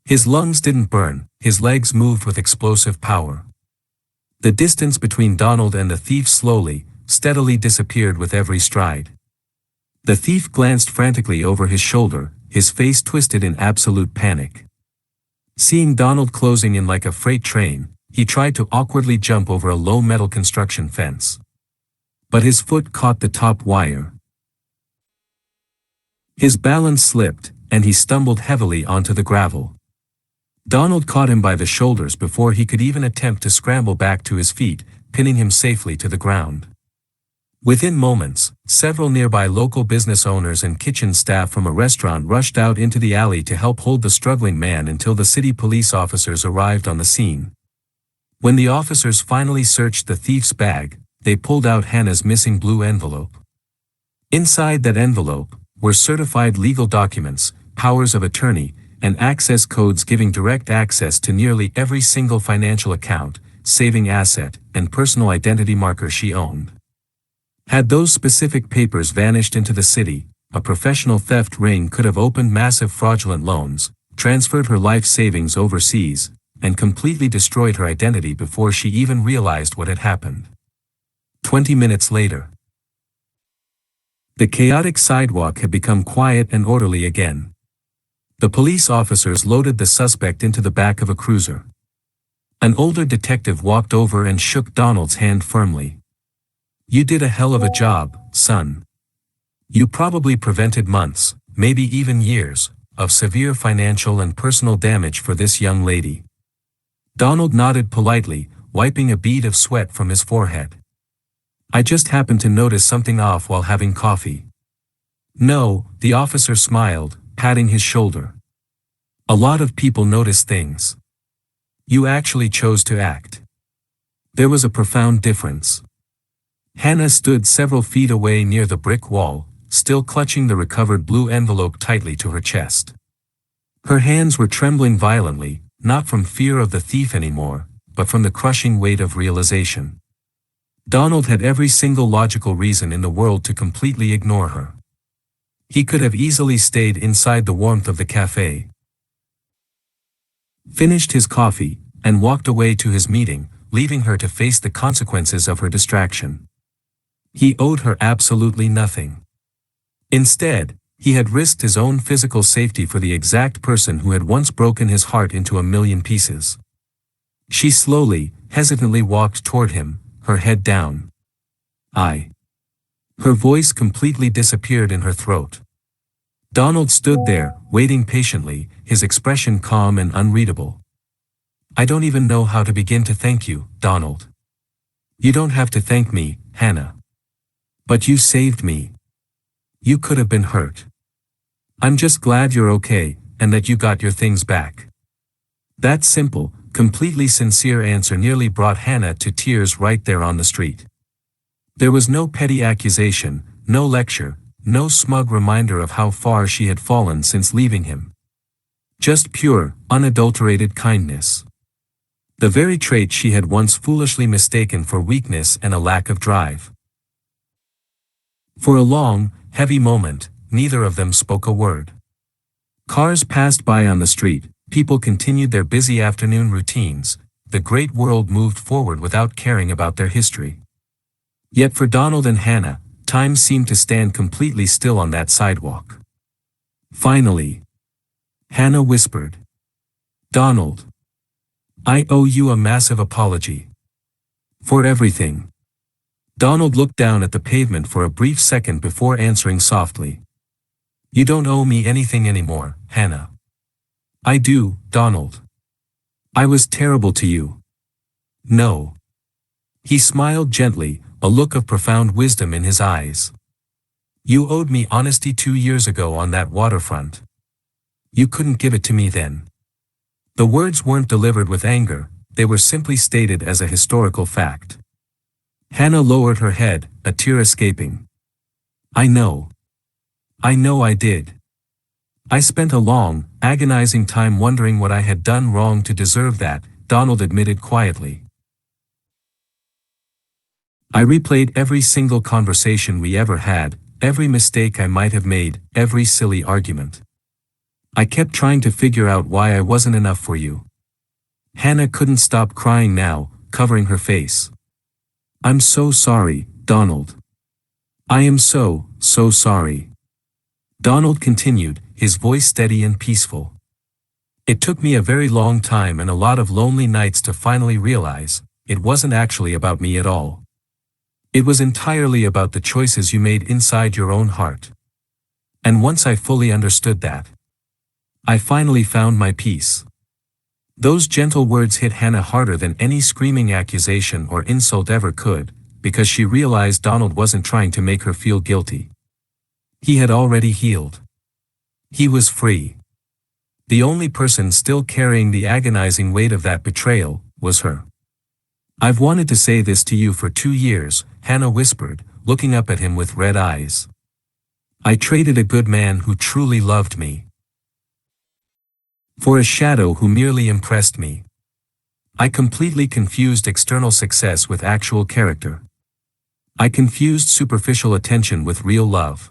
His lungs didn't burn, his legs moved with explosive power. The distance between Donald and the thief slowly, steadily disappeared with every stride. The thief glanced frantically over his shoulder, his face twisted in absolute panic. Seeing Donald closing in like a freight train, he tried to awkwardly jump over a low metal construction fence. But his foot caught the top wire. His balance slipped, and he stumbled heavily onto the gravel. Donald caught him by the shoulders before he could even attempt to scramble back to his feet, pinning him safely to the ground. Within moments, several nearby local business owners and kitchen staff from a restaurant rushed out into the alley to help hold the struggling man until the city police officers arrived on the scene. When the officers finally searched the thief's bag, they pulled out Hannah's missing blue envelope. Inside that envelope were certified legal documents, powers of attorney, and access codes giving direct access to nearly every single financial account, saving asset, and personal identity marker she owned. Had those specific papers vanished into the city, a professional theft ring could have opened massive fraudulent loans, transferred her life savings overseas, and completely destroyed her identity before she even realized what had happened. 20 minutes later. The chaotic sidewalk had become quiet and orderly again. The police officers loaded the suspect into the back of a cruiser. An older detective walked over and shook Donald's hand firmly. You did a hell of a job, son. You probably prevented months, maybe even years, of severe financial and personal damage for this young lady. Donald nodded politely, wiping a bead of sweat from his forehead. I just happened to notice something off while having coffee. No, the officer smiled, patting his shoulder. A lot of people notice things. You actually chose to act. There was a profound difference. Hannah stood several feet away near the brick wall, still clutching the recovered blue envelope tightly to her chest. Her hands were trembling violently, not from fear of the thief anymore, but from the crushing weight of realization. Donald had every single logical reason in the world to completely ignore her. He could have easily stayed inside the warmth of the cafe, finished his coffee, and walked away to his meeting, leaving her to face the consequences of her distraction. He owed her absolutely nothing. Instead, he had risked his own physical safety for the exact person who had once broken his heart into a million pieces. She slowly, hesitantly walked toward him, her head down. Her voice completely disappeared in her throat. Donald stood there, waiting patiently, his expression calm and unreadable. I don't even know how to begin to thank you, Donald. You don't have to thank me, Hannah. But you saved me. You could have been hurt. I'm just glad you're okay, and that you got your things back. That simple, completely sincere answer nearly brought Hannah to tears right there on the street. There was no petty accusation, no lecture, no smug reminder of how far she had fallen since leaving him. Just pure, unadulterated kindness. The very trait she had once foolishly mistaken for weakness and a lack of drive. For a long, heavy moment, neither of them spoke a word. Cars passed by on the street, people continued their busy afternoon routines, the great world moved forward without caring about their history. Yet for Donald and Hannah, time seemed to stand completely still on that sidewalk. Finally, Hannah whispered, "Donald, I owe you a massive apology. For everything." Donald looked down at the pavement for a brief second before answering softly. "You don't owe me anything anymore, Hannah." "I do, Donald. I was terrible to you." "No." He smiled gently, a look of profound wisdom in his eyes. "You owed me honesty 2 years ago on that waterfront. You couldn't give it to me then." The words weren't delivered with anger, they were simply stated as a historical fact. Hannah lowered her head, a tear escaping. I know I did. I spent a long, agonizing time wondering what I had done wrong to deserve that," Donald admitted quietly. "I replayed every single conversation we ever had, every mistake I might have made, every silly argument. I kept trying to figure out why I wasn't enough for you." Hannah couldn't stop crying now, covering her face. "I'm so sorry, Donald. I am so sorry." Donald continued, his voice steady and peaceful. "It took me a very long time and a lot of lonely nights to finally realize, it wasn't actually about me at all. It was entirely about the choices you made inside your own heart. And once I fully understood that, I finally found my peace." Those gentle words hit Hannah harder than any screaming accusation or insult ever could, because she realized Donald wasn't trying to make her feel guilty. He had already healed. He was free. The only person still carrying the agonizing weight of that betrayal was her. "I've wanted to say this to you for 2 years, Hannah whispered, looking up at him with red eyes. "I traded a good man who truly loved me for a shadow who merely impressed me. I completely confused external success with actual character. I confused superficial attention with real love.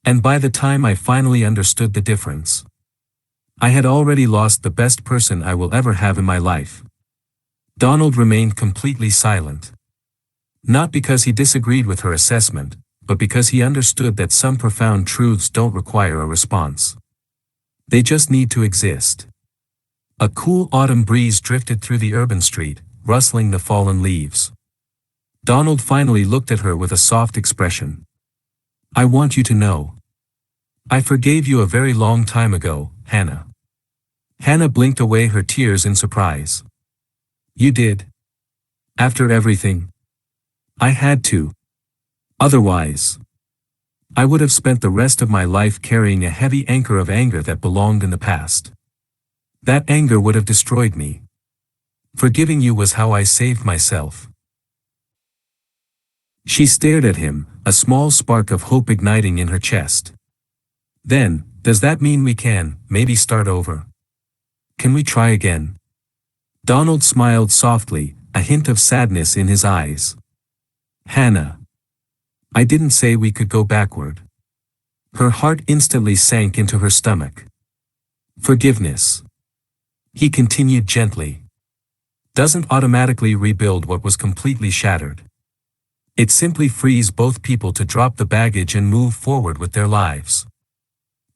And by the time I finally understood the difference, I had already lost the best person I will ever have in my life." Donald remained completely silent. Not because he disagreed with her assessment, but because he understood that some profound truths don't require a response. They just need to exist. A cool autumn breeze drifted through the urban street, rustling the fallen leaves. Donald finally looked at her with a soft expression. "I want you to know. I forgave you a very long time ago, Hannah." Hannah blinked away her tears in surprise. "You did? After everything?" "I had to. Otherwise, I would have spent the rest of my life carrying a heavy anchor of anger that belonged in the past. That anger would have destroyed me. Forgiving you was how I saved myself." She stared at him, a small spark of hope igniting in her chest. "Then, does that mean we can, maybe start over? Can we try again?" Donald smiled softly, a hint of sadness in his eyes. "Hannah, I didn't say we could go backward." Her heart instantly sank into her stomach. "Forgiveness," he continued gently, "doesn't automatically rebuild what was completely shattered. It simply frees both people to drop the baggage and move forward with their lives."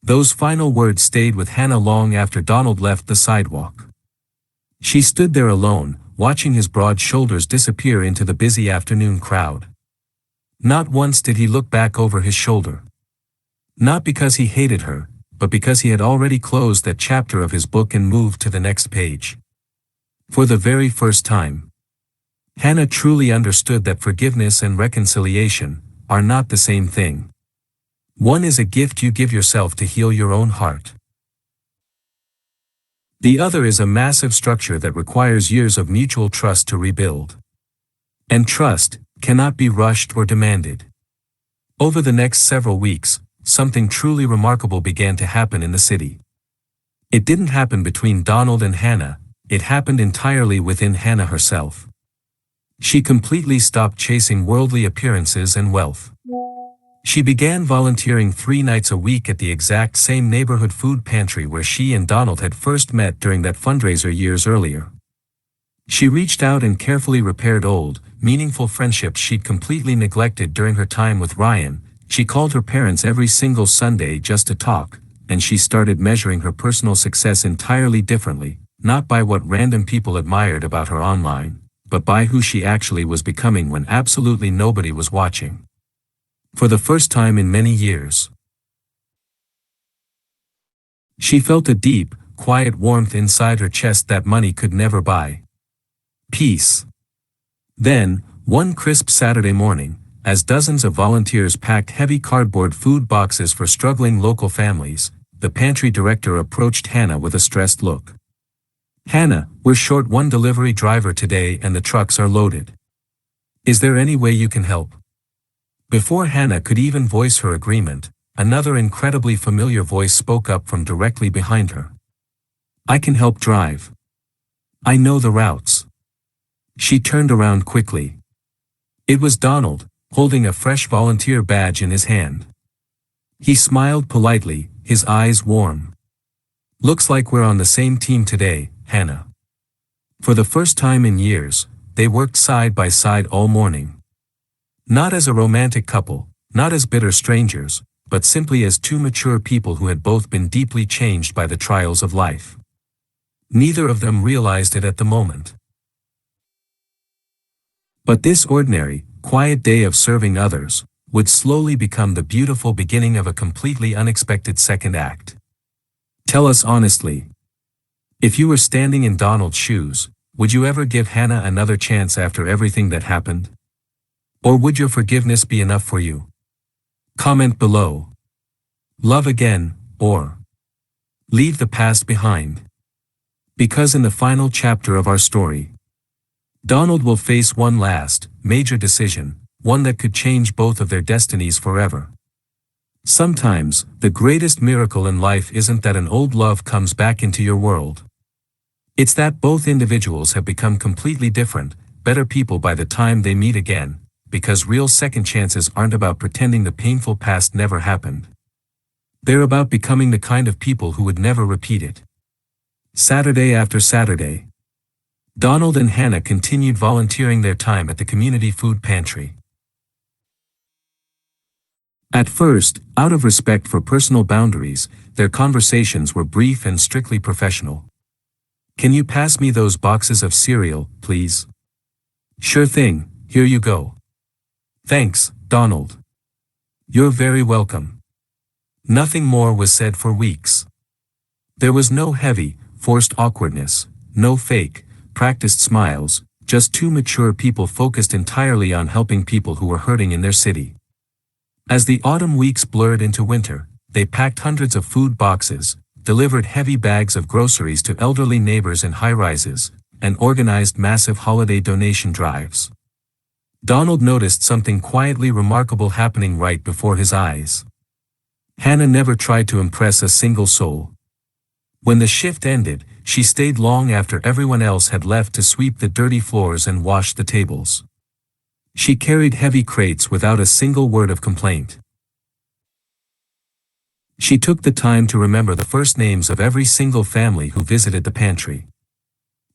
Those final words stayed with Hannah long after Donald left the sidewalk. She stood there alone, watching his broad shoulders disappear into the busy afternoon crowd. Not once did he look back over his shoulder. Not because he hated her, but because he had already closed that chapter of his book and moved to the next page. For the very first time, Hannah truly understood that forgiveness and reconciliation are not the same thing. One is a gift you give yourself to heal your own heart. The other is a massive structure that requires years of mutual trust to rebuild. And trust cannot be rushed or demanded. Over the next several weeks, something truly remarkable began to happen in the city. It didn't happen between Donald and Hannah, it happened entirely within Hannah herself. She completely stopped chasing worldly appearances and wealth. She began volunteering 3 nights a week at the exact same neighborhood food pantry where she and Donald had first met during that fundraiser years earlier. She reached out and carefully repaired old, meaningful friendships she'd completely neglected during her time with Ryan. She called her parents every single Sunday just to talk, and she started measuring her personal success entirely differently, not by what random people admired about her online, but by who she actually was becoming when absolutely nobody was watching. For the first time in many years, she felt a deep, quiet warmth inside her chest that money could never buy. Peace. Then, one crisp Saturday morning, as dozens of volunteers packed heavy cardboard food boxes for struggling local families, the pantry director approached Hannah with a stressed look. "Hannah, we're short one delivery driver today and the trucks are loaded. Is there any way you can help?" Before Hannah could even voice her agreement, another incredibly familiar voice spoke up from directly behind her. "I can help drive. I know the routes." She turned around quickly. It was Donald, holding a fresh volunteer badge in his hand. He smiled politely, his eyes warm. "Looks like we're on the same team today, Hannah." For the first time in years, they worked side by side all morning. Not as a romantic couple, not as bitter strangers, but simply as two mature people who had both been deeply changed by the trials of life. Neither of them realized it at the moment. But this ordinary, quiet day of serving others would slowly become the beautiful beginning of a completely unexpected second act. Tell us honestly. If you were standing in Donald's shoes, would you ever give Hannah another chance after everything that happened? Or would your forgiveness be enough for you? Comment below. Love again, or leave the past behind. Because in the final chapter of our story, Donald will face one last, major decision, one that could change both of their destinies forever. Sometimes, the greatest miracle in life isn't that an old love comes back into your world. It's that both individuals have become completely different, better people by the time they meet again, because real second chances aren't about pretending the painful past never happened. They're about becoming the kind of people who would never repeat it. Saturday after Saturday, Donald and Hannah continued volunteering their time at the community food pantry. At first, out of respect for personal boundaries, their conversations were brief and strictly professional. "Can you pass me those boxes of cereal, please?" "Sure thing, here you go." "Thanks, Donald." "You're very welcome." Nothing more was said for weeks. There was no heavy, forced awkwardness, no fake, practiced smiles, just two mature people focused entirely on helping people who were hurting in their city. As the autumn weeks blurred into winter, they packed hundreds of food boxes, delivered heavy bags of groceries to elderly neighbors in high-rises, and organized massive holiday donation drives. Donald noticed something quietly remarkable happening right before his eyes. Hannah never tried to impress a single soul. When the shift ended, she stayed long after everyone else had left to sweep the dirty floors and wash the tables. She carried heavy crates without a single word of complaint. She took the time to remember the first names of every single family who visited the pantry.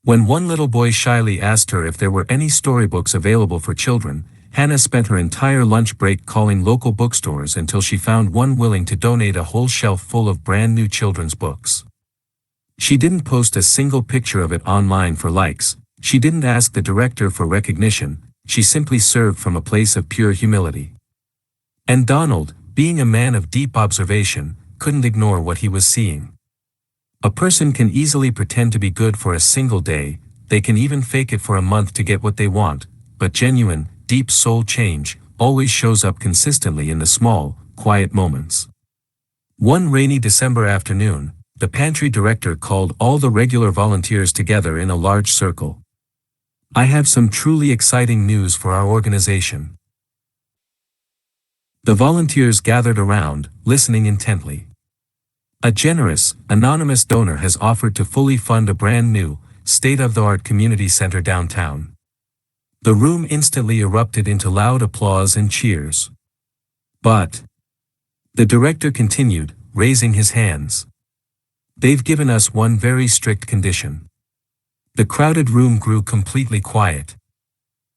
When one little boy shyly asked her if there were any storybooks available for children, Hannah spent her entire lunch break calling local bookstores until she found one willing to donate a whole shelf full of brand new children's books. She didn't post a single picture of it online for likes, she didn't ask the director for recognition, she simply served from a place of pure humility. And Donald, being a man of deep observation, couldn't ignore what he was seeing. A person can easily pretend to be good for a single day, they can even fake it for a month to get what they want, but genuine, deep soul change always shows up consistently in the small, quiet moments. One rainy December afternoon, the pantry director called all the regular volunteers together in a large circle. "I have some truly exciting news for our organization." The volunteers gathered around, listening intently. A generous, anonymous donor has offered to fully fund a brand new, state-of-the-art community center downtown. The room instantly erupted into loud applause and cheers. But the director continued, raising his hands. They've given us one very strict condition. The crowded room grew completely quiet.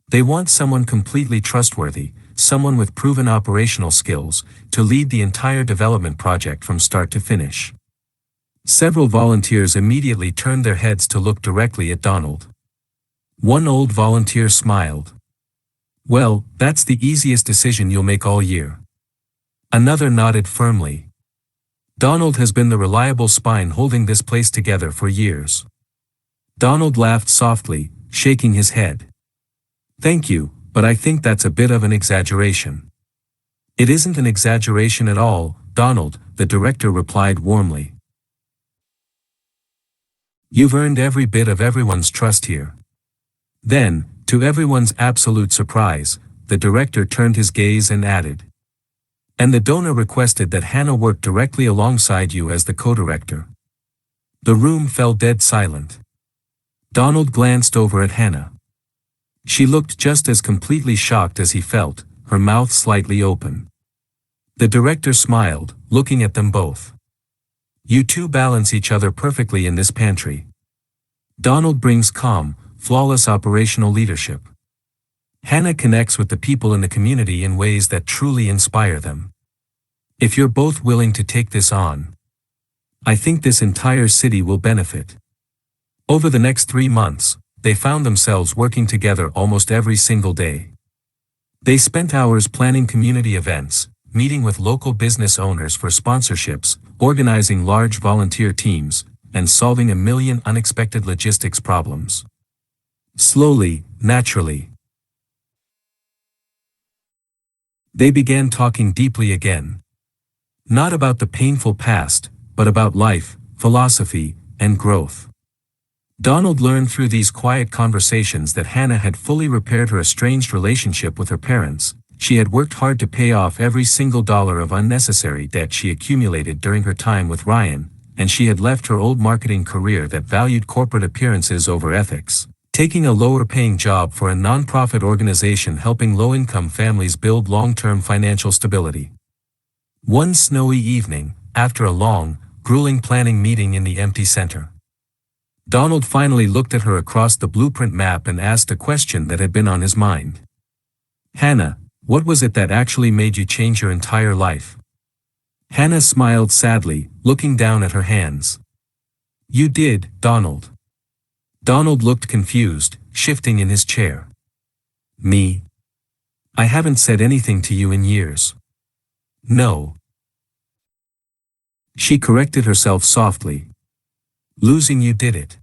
They want someone completely trustworthy, someone with proven operational skills, to lead the entire development project from start to finish. Several volunteers immediately turned their heads to look directly at Donald. One old volunteer smiled. Well, that's the easiest decision you'll make all year. Another nodded firmly. Donald has been the reliable spine holding this place together for years. Donald laughed softly, shaking his head. Thank you, but I think that's a bit of an exaggeration. It isn't an exaggeration at all, Donald, the director replied warmly. You've earned every bit of everyone's trust here. Then, to everyone's absolute surprise, the director turned his gaze and added. And the donor requested that Hannah work directly alongside you as the co-director. The room fell dead silent. Donald glanced over at Hannah. She looked just as completely shocked as he felt, her mouth slightly open. The director smiled, looking at them both. You two balance each other perfectly in this pantry. Donald brings calm, flawless operational leadership. Hannah connects with the people in the community in ways that truly inspire them. If you're both willing to take this on, I think this entire city will benefit. Over the next 3 months, they found themselves working together almost every single day. They spent hours planning community events, meeting with local business owners for sponsorships, organizing large volunteer teams, and solving a million unexpected logistics problems. Slowly, naturally, they began talking deeply again. Not about the painful past, but about life, philosophy, and growth. Donald learned through these quiet conversations that Hannah had fully repaired her estranged relationship with her parents. She had worked hard to pay off every single dollar of unnecessary debt she accumulated during her time with Ryan, and she had left her old marketing career that valued corporate appearances over ethics, taking a lower-paying job for a nonprofit organization helping low-income families build long-term financial stability. One snowy evening, after a long, grueling planning meeting in the empty center, Donald finally looked at her across the blueprint map and asked a question that had been on his mind. Hannah, what was it that actually made you change your entire life? Hannah smiled sadly, looking down at her hands. You did, Donald. Donald looked confused, shifting in his chair. Me? I haven't said anything to you in years. No. She corrected herself softly. Losing you did it.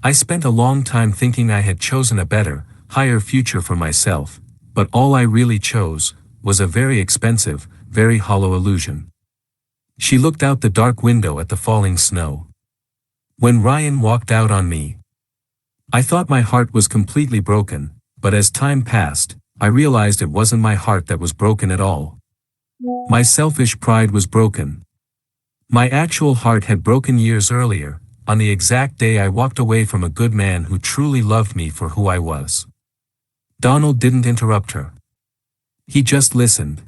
I spent a long time thinking I had chosen a better, higher future for myself, but all I really chose was a very expensive, very hollow illusion. She looked out the dark window at the falling snow. When Ryan walked out on me, I thought my heart was completely broken, but as time passed, I realized it wasn't my heart that was broken at all. My selfish pride was broken. My actual heart had broken years earlier, on the exact day I walked away from a good man who truly loved me for who I was. Donald didn't interrupt her. He just listened.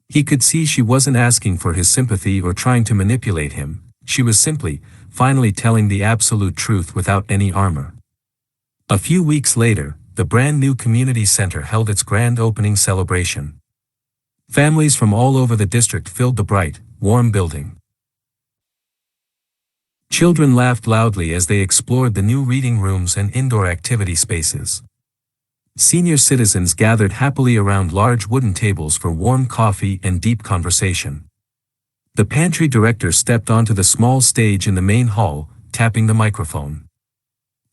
He could see she wasn't asking for his sympathy or trying to manipulate him. She was simply, finally telling the absolute truth without any armor. A few weeks later, the brand new community center held its grand opening celebration. Families from all over the district filled the bright, warm building. Children laughed loudly as they explored the new reading rooms and indoor activity spaces. Senior citizens gathered happily around large wooden tables for warm coffee and deep conversation. The pantry director stepped onto the small stage in the main hall, tapping the microphone.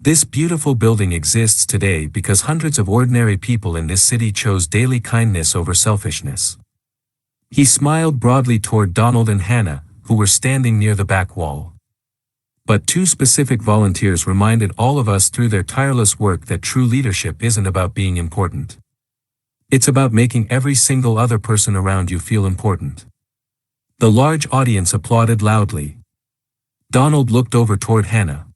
This beautiful building exists today because hundreds of ordinary people in this city chose daily kindness over selfishness. He smiled broadly toward Donald and Hannah, who were standing near the back wall. But 2 specific volunteers reminded all of us through their tireless work that true leadership isn't about being important. It's about making every single other person around you feel important. The large audience applauded loudly. Donald looked over toward Hannah.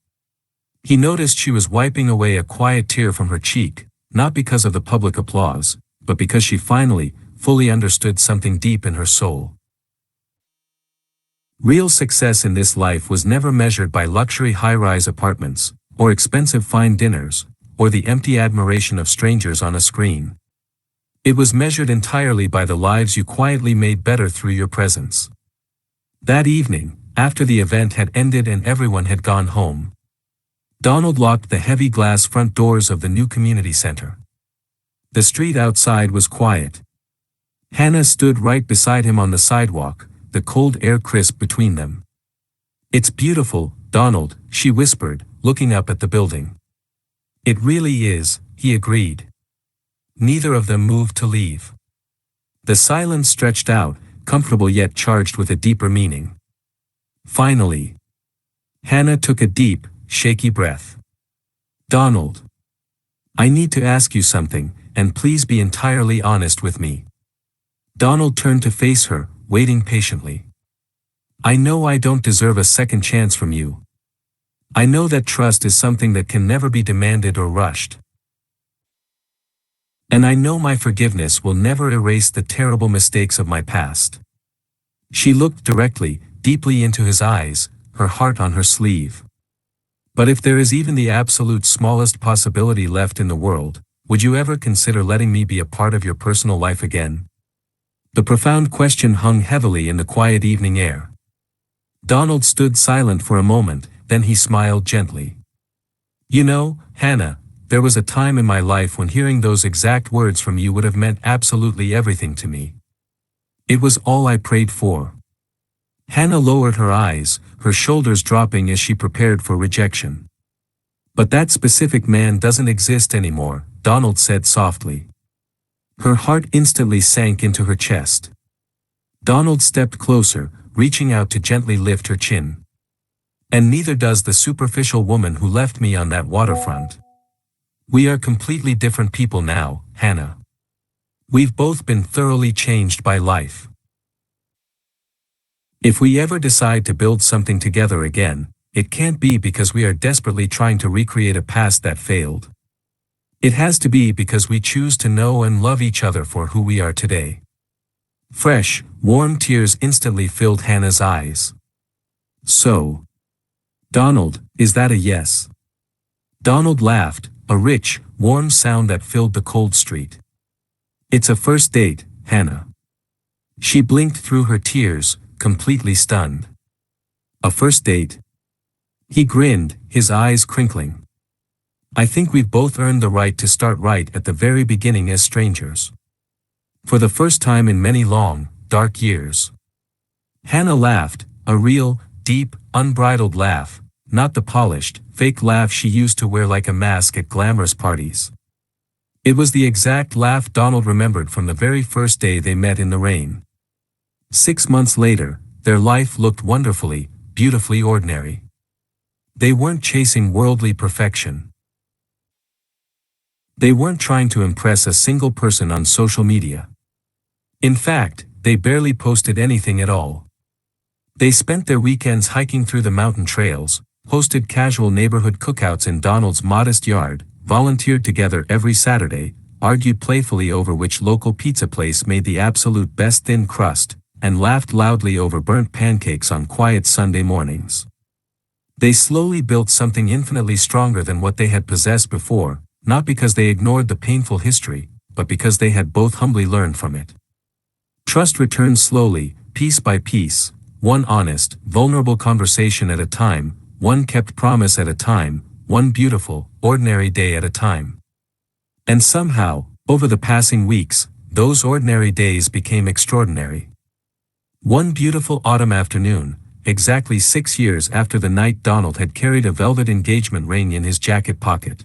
He noticed she was wiping away a quiet tear from her cheek, not because of the public applause, but because she finally, fully understood something deep in her soul. Real success in this life was never measured by luxury high-rise apartments, or expensive fine dinners, or the empty admiration of strangers on a screen. It was measured entirely by the lives you quietly made better through your presence. That evening, after the event had ended and everyone had gone home, Donald locked the heavy glass front doors of the new community center. The street outside was quiet. Hannah stood right beside him on the sidewalk, the cold air crisp between them. "It's beautiful, Donald," she whispered, looking up at the building. "It really is," he agreed. Neither of them moved to leave. The silence stretched out, comfortable yet charged with a deeper meaning. Finally, Hannah took a deep, shaky breath. "Donald, I need to ask you something, and please be entirely honest with me." Donald turned to face her, waiting patiently. "I know I don't deserve a second chance from you. I know that trust is something that can never be demanded or rushed. And I know my forgiveness will never erase the terrible mistakes of my past." She looked directly, deeply into his eyes, her heart on her sleeve. "But if there is even the absolute smallest possibility left in the world, would you ever consider letting me be a part of your personal life again?" The profound question hung heavily in the quiet evening air. Donald stood silent for a moment, then he smiled gently. "You know, Hannah, there was a time in my life when hearing those exact words from you would have meant absolutely everything to me. It was all I prayed for." Hannah lowered her eyes, her shoulders dropping as she prepared for rejection. "But that specific man doesn't exist anymore," Donald said softly. Her heart instantly sank into her chest. Donald stepped closer, reaching out to gently lift her chin. "And neither does the superficial woman who left me on that waterfront. We are completely different people now, Hannah. We've both been thoroughly changed by life. If we ever decide to build something together again, it can't be because we are desperately trying to recreate a past that failed. It has to be because we choose to know and love each other for who we are today." Fresh, warm tears instantly filled Hannah's eyes. "So, Donald, is that a yes?" Donald laughed, a rich, warm sound that filled the cold street. "It's a first date, Hannah." She blinked through her tears, completely stunned. "A first date?" He grinned, his eyes crinkling. "I think we've both earned the right to start right at the very beginning as strangers. For the first time in many long, dark years." Hannah laughed, a real, deep, unbridled laugh, not the polished, fake laugh she used to wear like a mask at glamorous parties. It was the exact laugh Donald remembered from the very first day they met in the rain. 6 months later, their life looked wonderfully, beautifully ordinary. They weren't chasing worldly perfection. They weren't trying to impress a single person on social media. In fact, they barely posted anything at all. They spent their weekends hiking through the mountain trails, hosted casual neighborhood cookouts in Donald's modest yard, volunteered together every Saturday, argued playfully over which local pizza place made the absolute best thin crust, and laughed loudly over burnt pancakes on quiet Sunday mornings. They slowly built something infinitely stronger than what they had possessed before, not because they ignored the painful history, but because they had both humbly learned from it. Trust returned slowly, piece by piece, one honest, vulnerable conversation at a time, one kept promise at a time, one beautiful, ordinary day at a time. And somehow, over the passing weeks, those ordinary days became extraordinary. One beautiful autumn afternoon, exactly 6 years after the night Donald had carried a velvet engagement ring in his jacket pocket,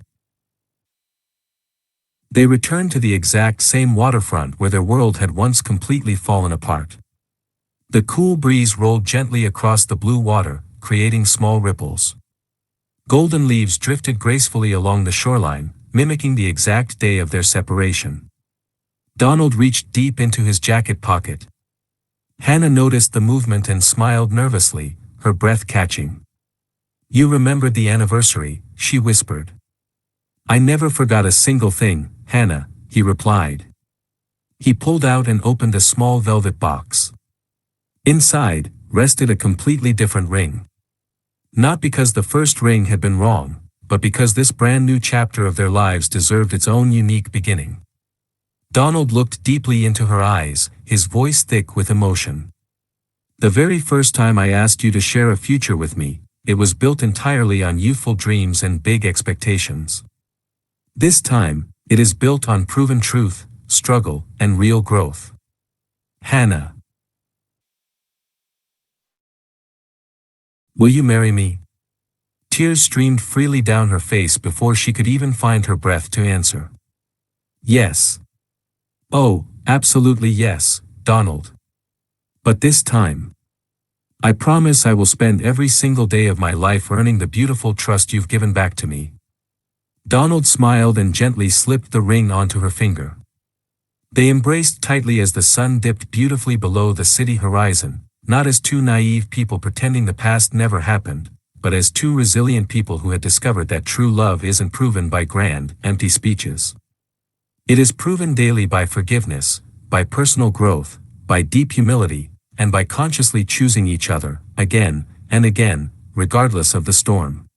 they returned to the exact same waterfront where their world had once completely fallen apart. The cool breeze rolled gently across the blue water, creating small ripples. Golden leaves drifted gracefully along the shoreline, mimicking the exact day of their separation. Donald reached deep into his jacket pocket. Hannah noticed the movement and smiled nervously, her breath catching. You remembered the anniversary, she whispered. I never forgot a single thing, Hannah, he replied. He pulled out and opened a small velvet box. Inside, rested a completely different ring. Not because the first ring had been wrong, but because this brand new chapter of their lives deserved its own unique beginning. Donald looked deeply into her eyes, his voice thick with emotion. The very first time I asked you to share a future with me, it was built entirely on youthful dreams and big expectations. This time, it is built on proven truth, struggle, and real growth. Hannah. Will you marry me? Tears streamed freely down her face before she could even find her breath to answer. Yes. Oh, absolutely yes, Donald. But this time. I promise I will spend every single day of my life earning the beautiful trust you've given back to me. Donald smiled and gently slipped the ring onto her finger. They embraced tightly as the sun dipped beautifully below the city horizon, not as two naive people pretending the past never happened, but as two resilient people who had discovered that true love isn't proven by grand, empty speeches. It is proven daily by forgiveness, by personal growth, by deep humility, and by consciously choosing each other, again and again, regardless of the storm.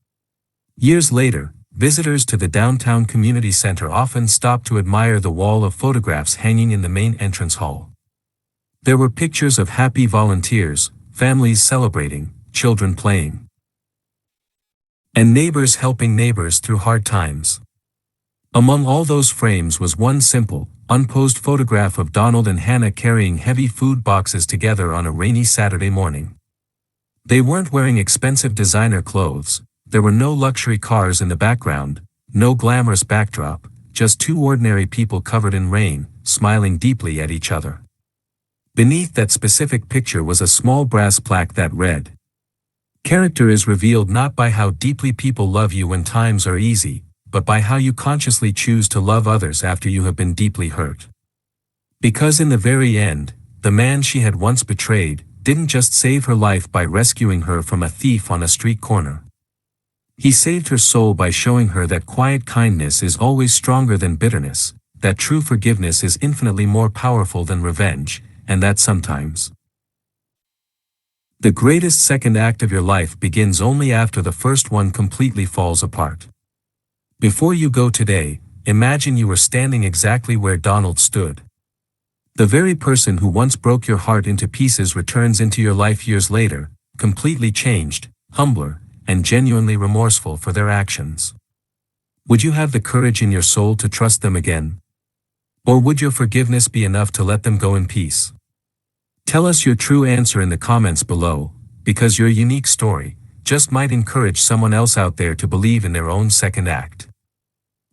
Years later, visitors to the downtown community center often stopped to admire the wall of photographs hanging in the main entrance hall. There were pictures of happy volunteers, families celebrating, children playing, and neighbors helping neighbors through hard times. Among all those frames was one simple, unposed photograph of Donald and Hannah carrying heavy food boxes together on a rainy Saturday morning. They weren't wearing expensive designer clothes, there were no luxury cars in the background, no glamorous backdrop, just two ordinary people covered in rain, smiling deeply at each other. Beneath that specific picture was a small brass plaque that read, "Character is revealed not by how deeply people love you when times are easy, but by how you consciously choose to love others after you have been deeply hurt." Because in the very end, the man she had once betrayed didn't just save her life by rescuing her from a thief on a street corner. He saved her soul by showing her that quiet kindness is always stronger than bitterness, that true forgiveness is infinitely more powerful than revenge, and that sometimes the greatest second act of your life begins only after the first one completely falls apart. Before you go today, imagine you were standing exactly where Donald stood. The very person who once broke your heart into pieces returns into your life years later, completely changed, humbler, and genuinely remorseful for their actions. Would you have the courage in your soul to trust them again? Or would your forgiveness be enough to let them go in peace? Tell us your true answer in the comments below, because your unique story just might encourage someone else out there to believe in their own second act.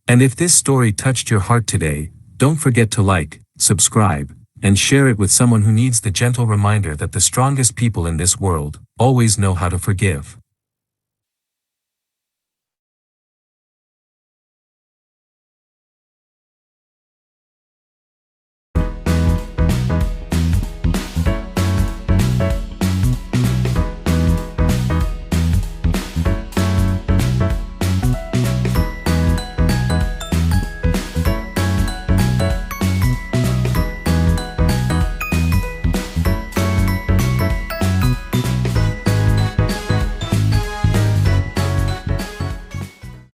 And if this story touched your heart today, don't forget to like, subscribe, and share it with someone who needs the gentle reminder that the strongest people in this world always know how to forgive.